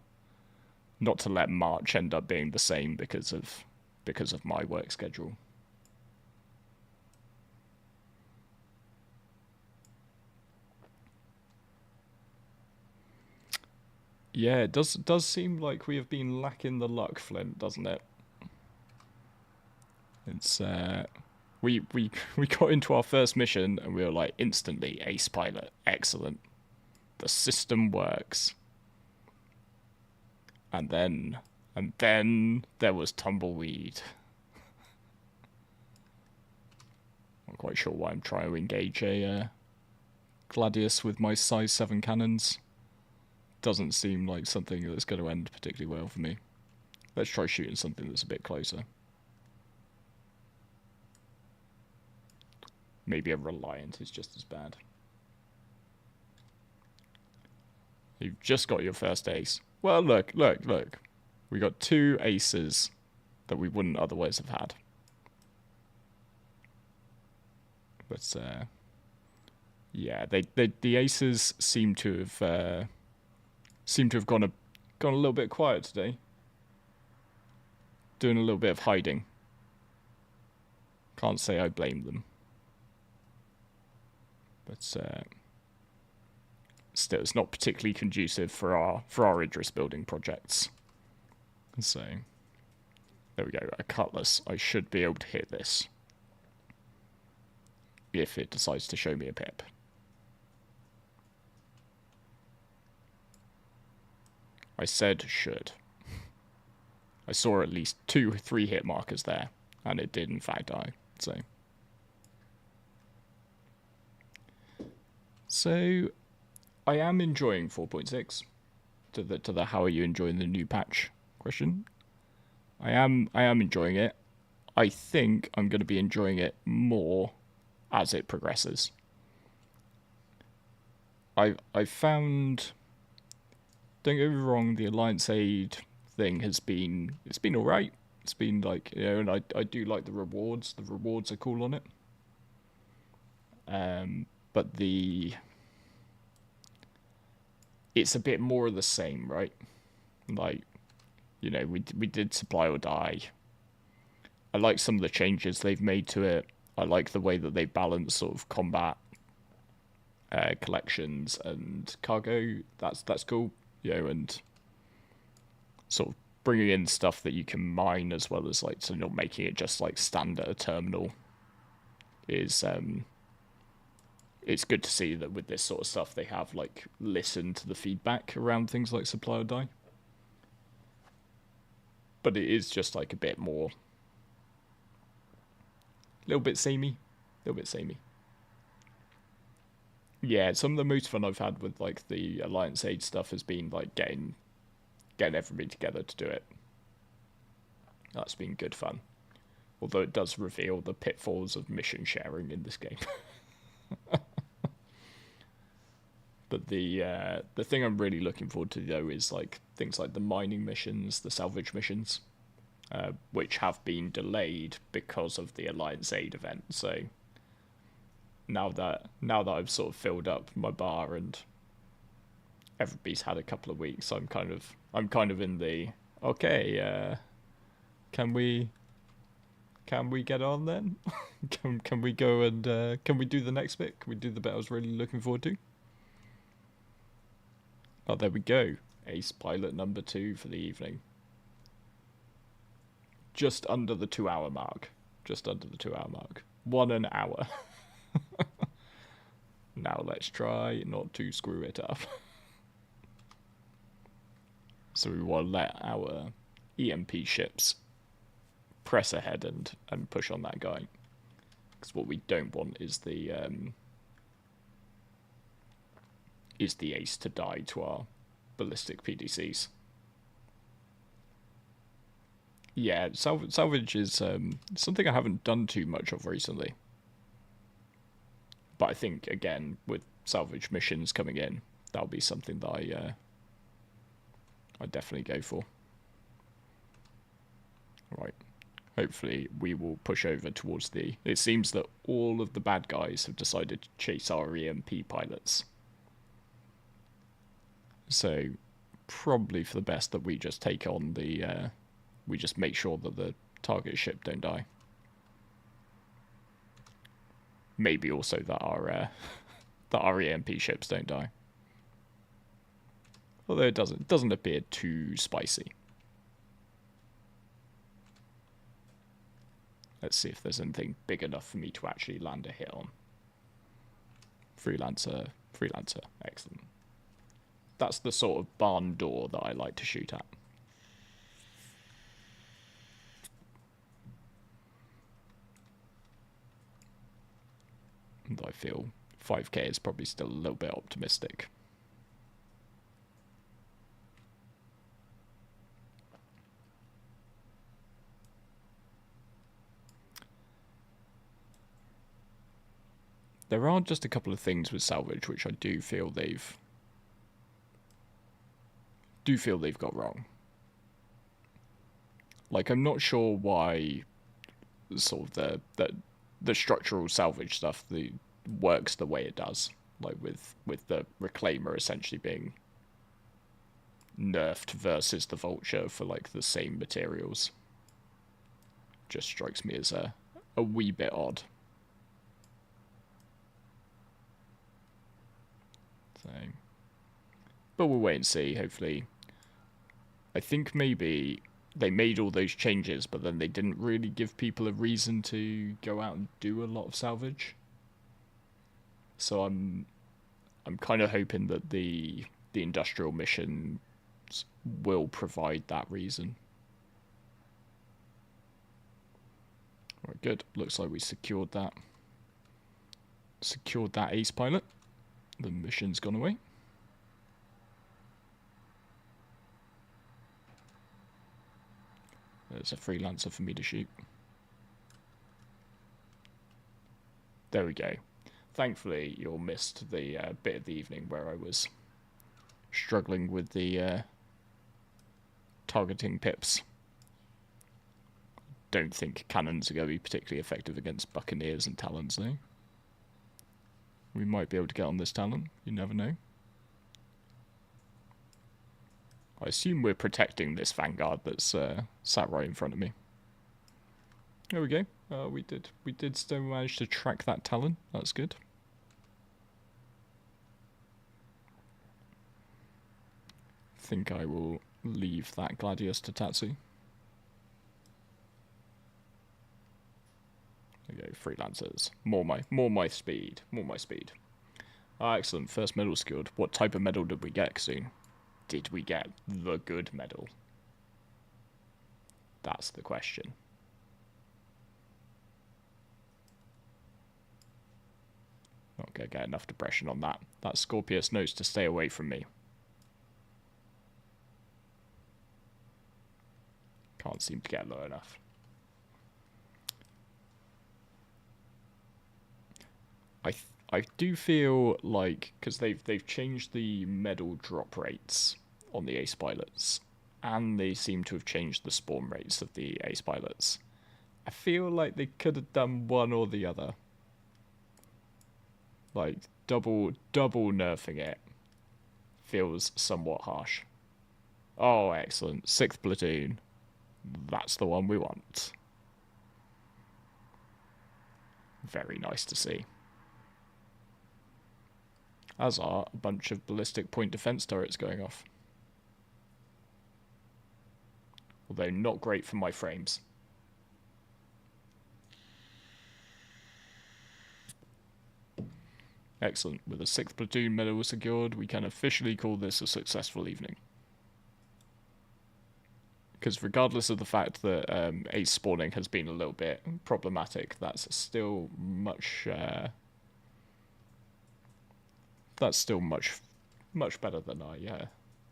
let March end up being the same because of my work schedule. Yeah, it does seem like we have been lacking the luck, Flint, doesn't it? It's we got into our first mission and we were like instantly ace pilot, excellent. The system works. And then And then there was Tumbleweed. Not quite sure why I'm trying to engage a Gladius with my size 7 cannons. Doesn't seem like something that's going to end particularly well for me. Let's try shooting something that's a bit closer. Maybe a Reliant is just as bad. You've just got your first ace. Well, look. We got 2 aces that we wouldn't otherwise have had. But, yeah, the aces seem to have gone a little bit quiet today. Doing a little bit of hiding. Can't say I blame them. But still, it's not particularly conducive for our Idris building projects. So there we go. A Cutlass. I should be able to hit this if it decides to show me a pip. I said should. I saw at least 2 3 hit markers there, and it did in fact die. So I am enjoying 4.6. To the how are you enjoying the new patch question. I am enjoying it. I think I'm going to be enjoying it more as it progresses. I found, don't get me wrong, the Alliance Aid thing it's been alright. It's been like, you know, and I do like the rewards. The rewards are cool on it. But it's a bit more of the same, right? Like, you know, we did Supply or Die. I like some of the changes they've made to it. I like the way that they balance sort of combat, collections and cargo. That's cool, you know, and sort of bringing in stuff that you can mine as well as, like, so not making it just like standard terminal is it's good to see that with this sort of stuff they have like listened to the feedback around things like Supply or Die. But it is just like a bit more, a little bit samey. Yeah, some of the most fun I've had with like the Alliance Aid stuff has been like getting everybody together to do it. That's been good fun. Although it does reveal the pitfalls of mission sharing in this game. But the thing I'm really looking forward to though is like things like the mining missions, the salvage missions, which have been delayed because of the Alliance Aid event. So now that I've sort of filled up my bar and everybody's had a couple of weeks, I'm kind of in the okay. Can we get on then? can we go and can we do the next bit? Can we do the bit I was really looking forward to? Oh, there we go. Ace pilot number 2 for the evening. Just under the 2-hour mark. 1 an hour. Now let's try not to screw it up. So we want to let our EMP ships press ahead and push on that guy. Because what we don't want is the ace to die to our ballistic PDCs. Yeah, salvage is something I haven't done too much of recently. But I think, again, with salvage missions coming in, that'll be something that I definitely go for. Right. Hopefully we will push over towards the... It seems that all of the bad guys have decided to chase our EMP pilots. So, probably for the best that we just take on the... we just make sure that the target ship don't die. Maybe also that our EMP ships don't die. Although it doesn't appear too spicy. Let's see if there's anything big enough for me to actually land a hit on. Freelancer, excellent. That's the sort of barn door that I like to shoot at. And I feel 5k is probably still a little bit optimistic. There are just a couple of things with salvage which I do feel they've got wrong. Like, I'm not sure why sort of the structural salvage stuff works the way it does. Like with the Reclaimer essentially being nerfed versus the Vulture for like the same materials. Just strikes me as a wee bit odd. So, but we'll wait and see. Hopefully, I think maybe they made all those changes, but then they didn't really give people a reason to go out and do a lot of salvage. So I'm kind of hoping that the industrial missions will provide that reason. Right, good. Looks like we secured that. Secured that ace pilot. The mission's gone away. There's a freelancer for me to shoot. There we go. Thankfully, you all missed the bit of the evening where I was struggling with the targeting pips. Don't think cannons are going to be particularly effective against Buccaneers and Talons, though. We might be able to get on this Talon. You never know. I assume we're protecting this Vanguard that's sat right in front of me. There we go. We did still manage to track that Talon. That's good. I think I will leave that Gladius to Tatsu. There we go, freelancers. More my speed. More my speed. Ah, excellent. First medal secured. What type of medal did we get soon? Did we get the good medal? That's the question. Not gonna get enough depression on that. That Scorpius knows to stay away from me. Can't seem to get low enough. I do feel like, because they've changed the medal drop rates on the ace pilots, and they seem to have changed the spawn rates of the ace pilots. I feel like they could have done one or the other. Like double nerfing it feels somewhat harsh. Oh, excellent. 6th platoon. That's the one we want. Very nice to see. As are a bunch of ballistic point defense turrets going off. Although not great for my frames. Excellent. With a 6th platoon medal secured, we can officially call this a successful evening. Because regardless of the fact that ace spawning has been a little bit problematic, that's still much much better than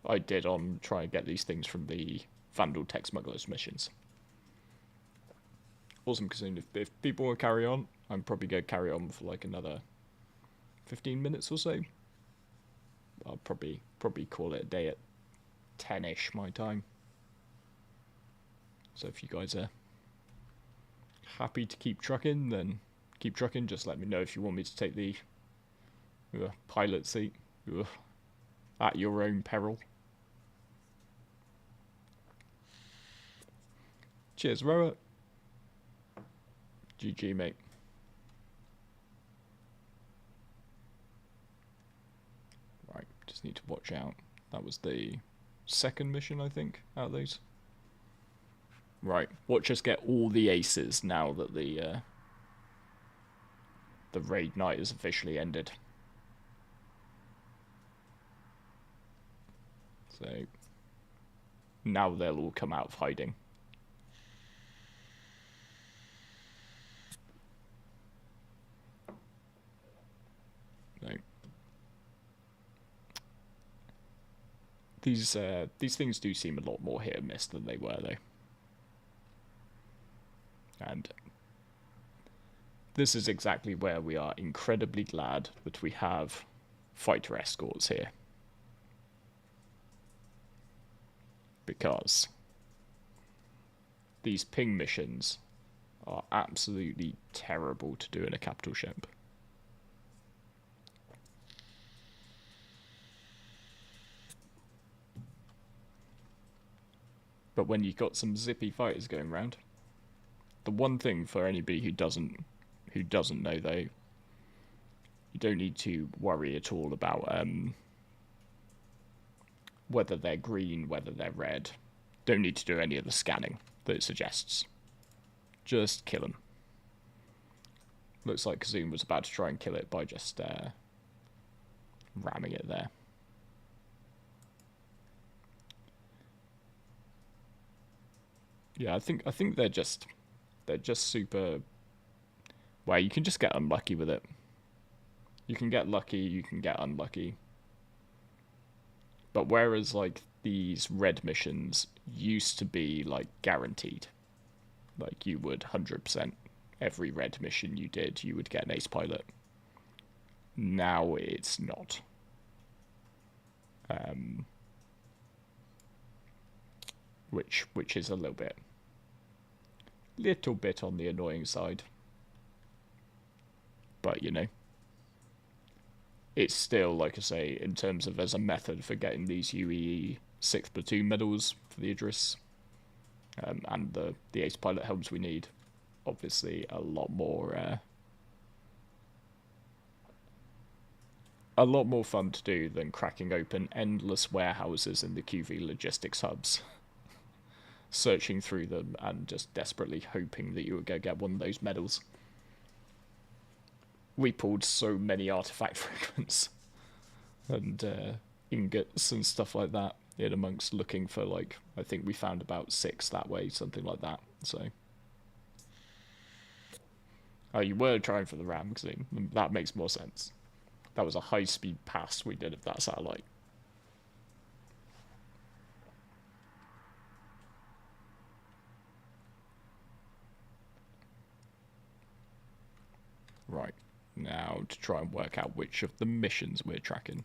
I did on trying to get these things from the Vandal Tech Smugglers missions. Awesome, because if people will carry on, I'm probably going to carry on for like another 15 minutes or so. I'll probably call it a day at 10ish my time. So if you guys are happy to keep trucking, then keep trucking. Just let me know if you want me to take the pilot seat at your own peril. Cheers, Roa. GG, mate. Right, just need to watch out. That was the second mission, I think, out of those. Right, watch us get all the aces now that the raid night is officially ended. So now they'll all come out of hiding. These things do seem a lot more hit and miss than they were, though. And this is exactly where we are incredibly glad that we have fighter escorts here. Because these ping missions are absolutely terrible to do in a capital ship. But when you've got some zippy fighters going around, the one thing for anybody who doesn't know, though, you don't need to worry at all about whether they're green, whether they're red. Don't need to do any of the scanning that it suggests. Just kill them. Looks like Kazum was about to try and kill it by just ramming it there. Yeah, I think they're just super. Well, you can just get unlucky with it. You can get lucky, you can get unlucky. But whereas like these red missions used to be like guaranteed, like you would 100% every red mission you did, you would get an ace pilot. Now it's not. Which is a little bit on the annoying side. But you know, it's still, like I say, in terms of as a method for getting these UEE 6th Platoon medals for the Idris and the ace pilot helms we need, obviously a lot more fun to do than cracking open endless warehouses in the QV logistics hubs, searching through them and just desperately hoping that you would go get one of those medals. We pulled so many artifact fragments and ingots and stuff like that in amongst looking for, like, I think we found about 6 that way, something like that. So, oh, you were trying for the ram, that makes more sense. That was a high-speed pass we did of that satellite. Right. Now to try and work out which of the missions we're tracking.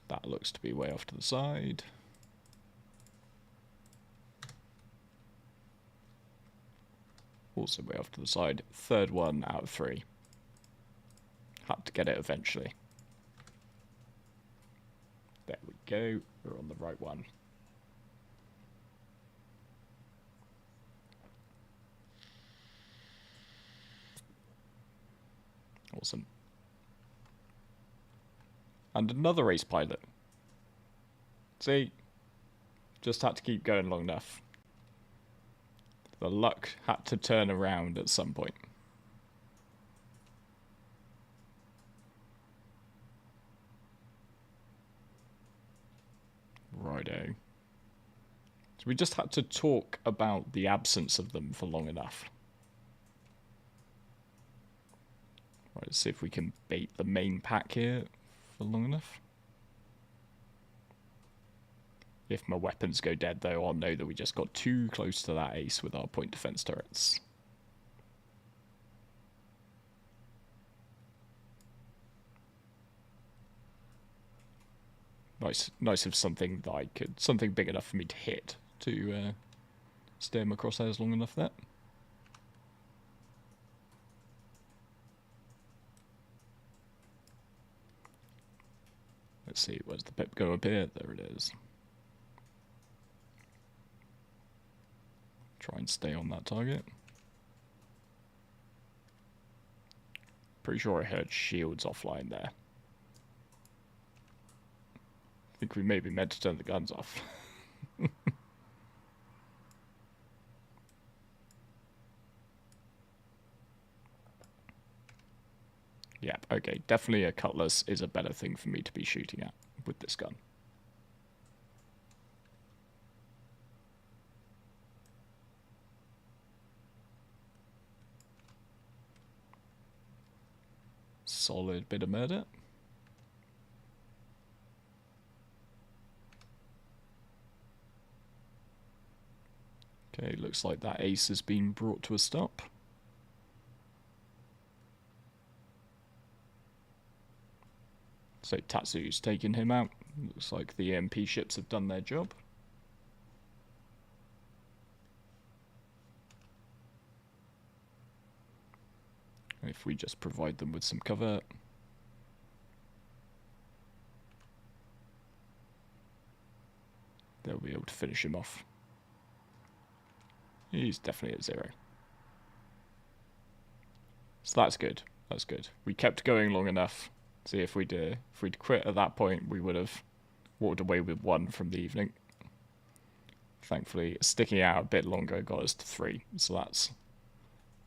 That looks to be way off to the side. Also way off to the side. Third one out of 3. Had to get it eventually. There we go. We're on the right one. Awesome. And another ace pilot. See? Just had to keep going long enough. The luck had to turn around at some point. Righto. So we just had to talk about the absence of them for long enough. Right, let's see if we can bait the main pack here for long enough. If my weapons go dead, though, I'll know that we just got too close to that ace with our point defense turrets. Nice of something that I could, something big enough for me to hit to stay in my crosshairs long enough there. Let's see, where's the pip go up here? There it is. Try and stay on that target. Pretty sure I heard shields offline there. I think we may be meant to turn the guns off. Yep, okay, definitely a cutlass is a better thing for me to be shooting at with this gun. solid bit of murder. Okay, looks like that ace has been brought to a stop. So Tatsu's taking him out. Looks like the EMP ships have done their job. If we just provide them with some cover. They'll be able to finish him off. He's definitely at 0. So that's good. That's good. We kept going long enough. See, if we'd quit at that point, we would have walked away with 1 from the evening. Thankfully, sticking out a bit longer got us to 3. So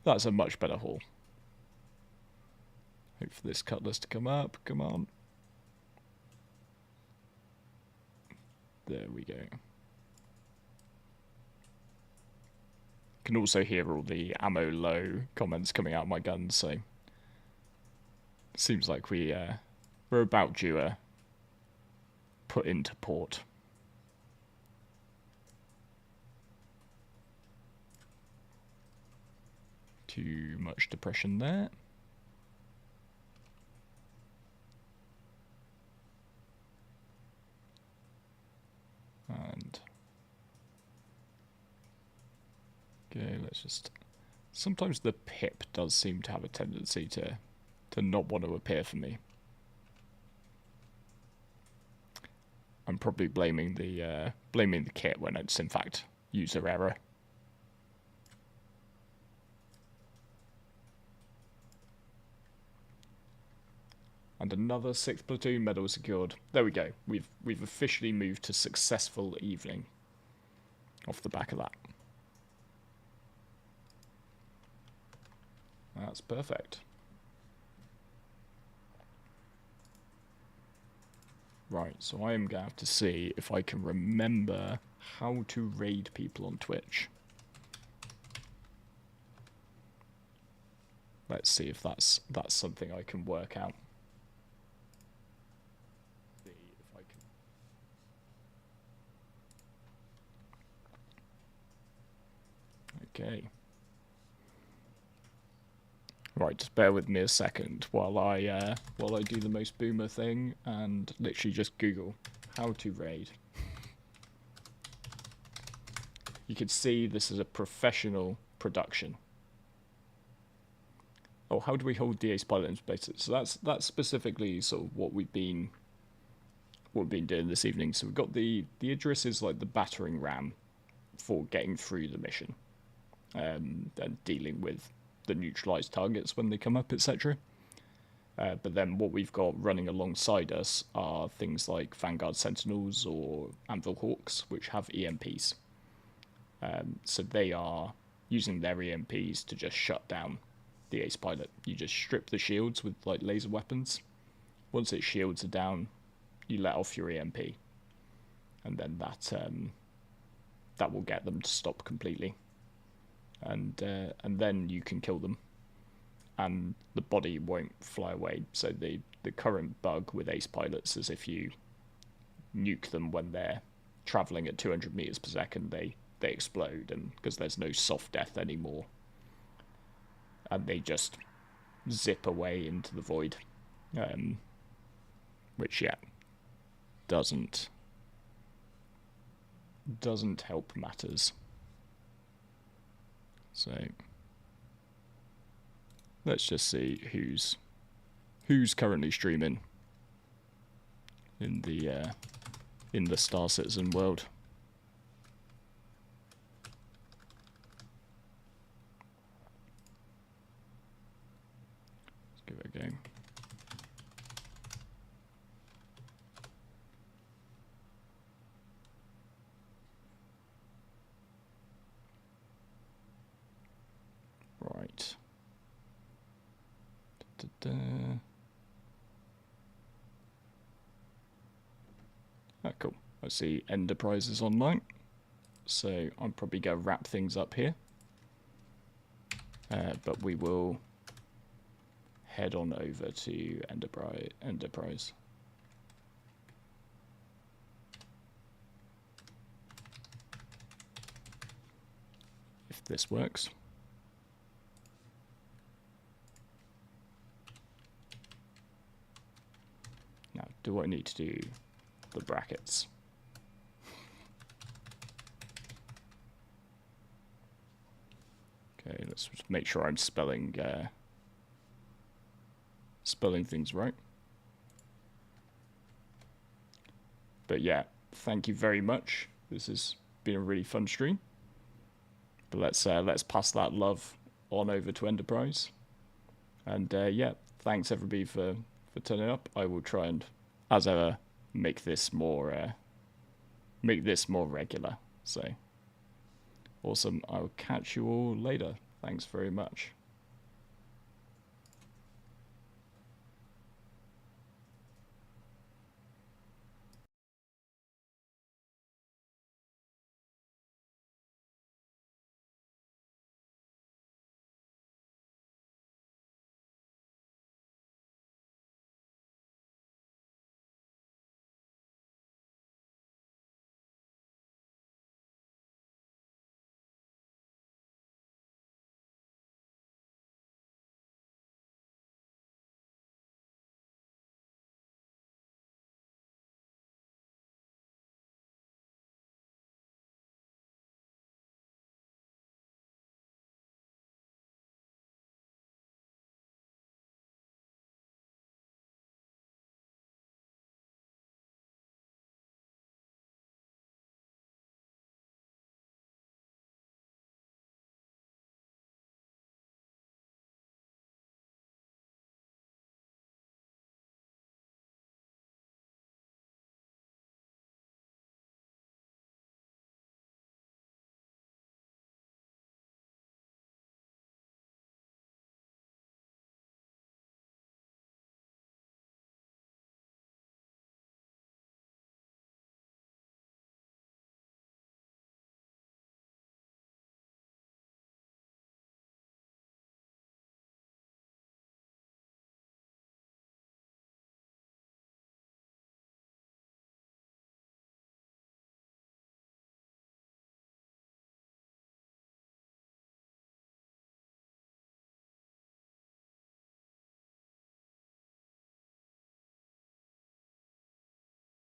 that's a much better haul. Hope for this cutlass to come up. Come on. There we go. Can also hear all the ammo low comments coming out of my gun, so seems like we're about due put into port. Too much depression there. And okay, let's just. Sometimes the pip does seem to have a tendency to not want to appear for me. I'm probably blaming the kit when it's in fact user error. And another 6th platoon medal secured. There we go. We've officially moved to successful evening off the back of that. That's perfect. Right, so I am going to have to see if I can remember how to raid people on Twitch. Let's see if that's something I can work out. See if I can. Okay. Right, just bear with me a second while I do the most boomer thing and literally just Google how to raid. You can see this is a professional production. Oh, how do we hold the ace pilot in space? So that's specifically sort of what we've been doing this evening. So we've got the Idris is like the battering ram for getting through the mission, and dealing with the neutralized targets when they come up, etc. But then what we've got running alongside us are things like Vanguard Sentinels or Anvil Hawks, which have EMPs. So they are using their EMPs to just shut down the ace pilot. You just strip the shields with like laser weapons. Once its shields are down, you let off your EMP, and then that will get them to stop completely. And then you can kill them, and the body won't fly away. So the current bug with ace pilots is if you nuke them when they're traveling at 200 meters per second, they explode, and because there's no soft death anymore, and they just zip away into the void, which doesn't help matters. So let's just see who's currently streaming in the Star Citizen world. Let's give it a go. Right. Ah, cool. I see Enterprises online, so I'm probably going to wrap things up here. But we will head on over to Enterprise. If this works. Now, do I need to do the brackets? Okay, let's just make sure I'm spelling things right. But yeah, thank you very much. This has been a really fun stream. But let's pass that love on over to Enterprise. And yeah, thanks everybody for turning up. I will try and, as ever, make this more regular. So awesome. I'll catch you all later. Thanks very much.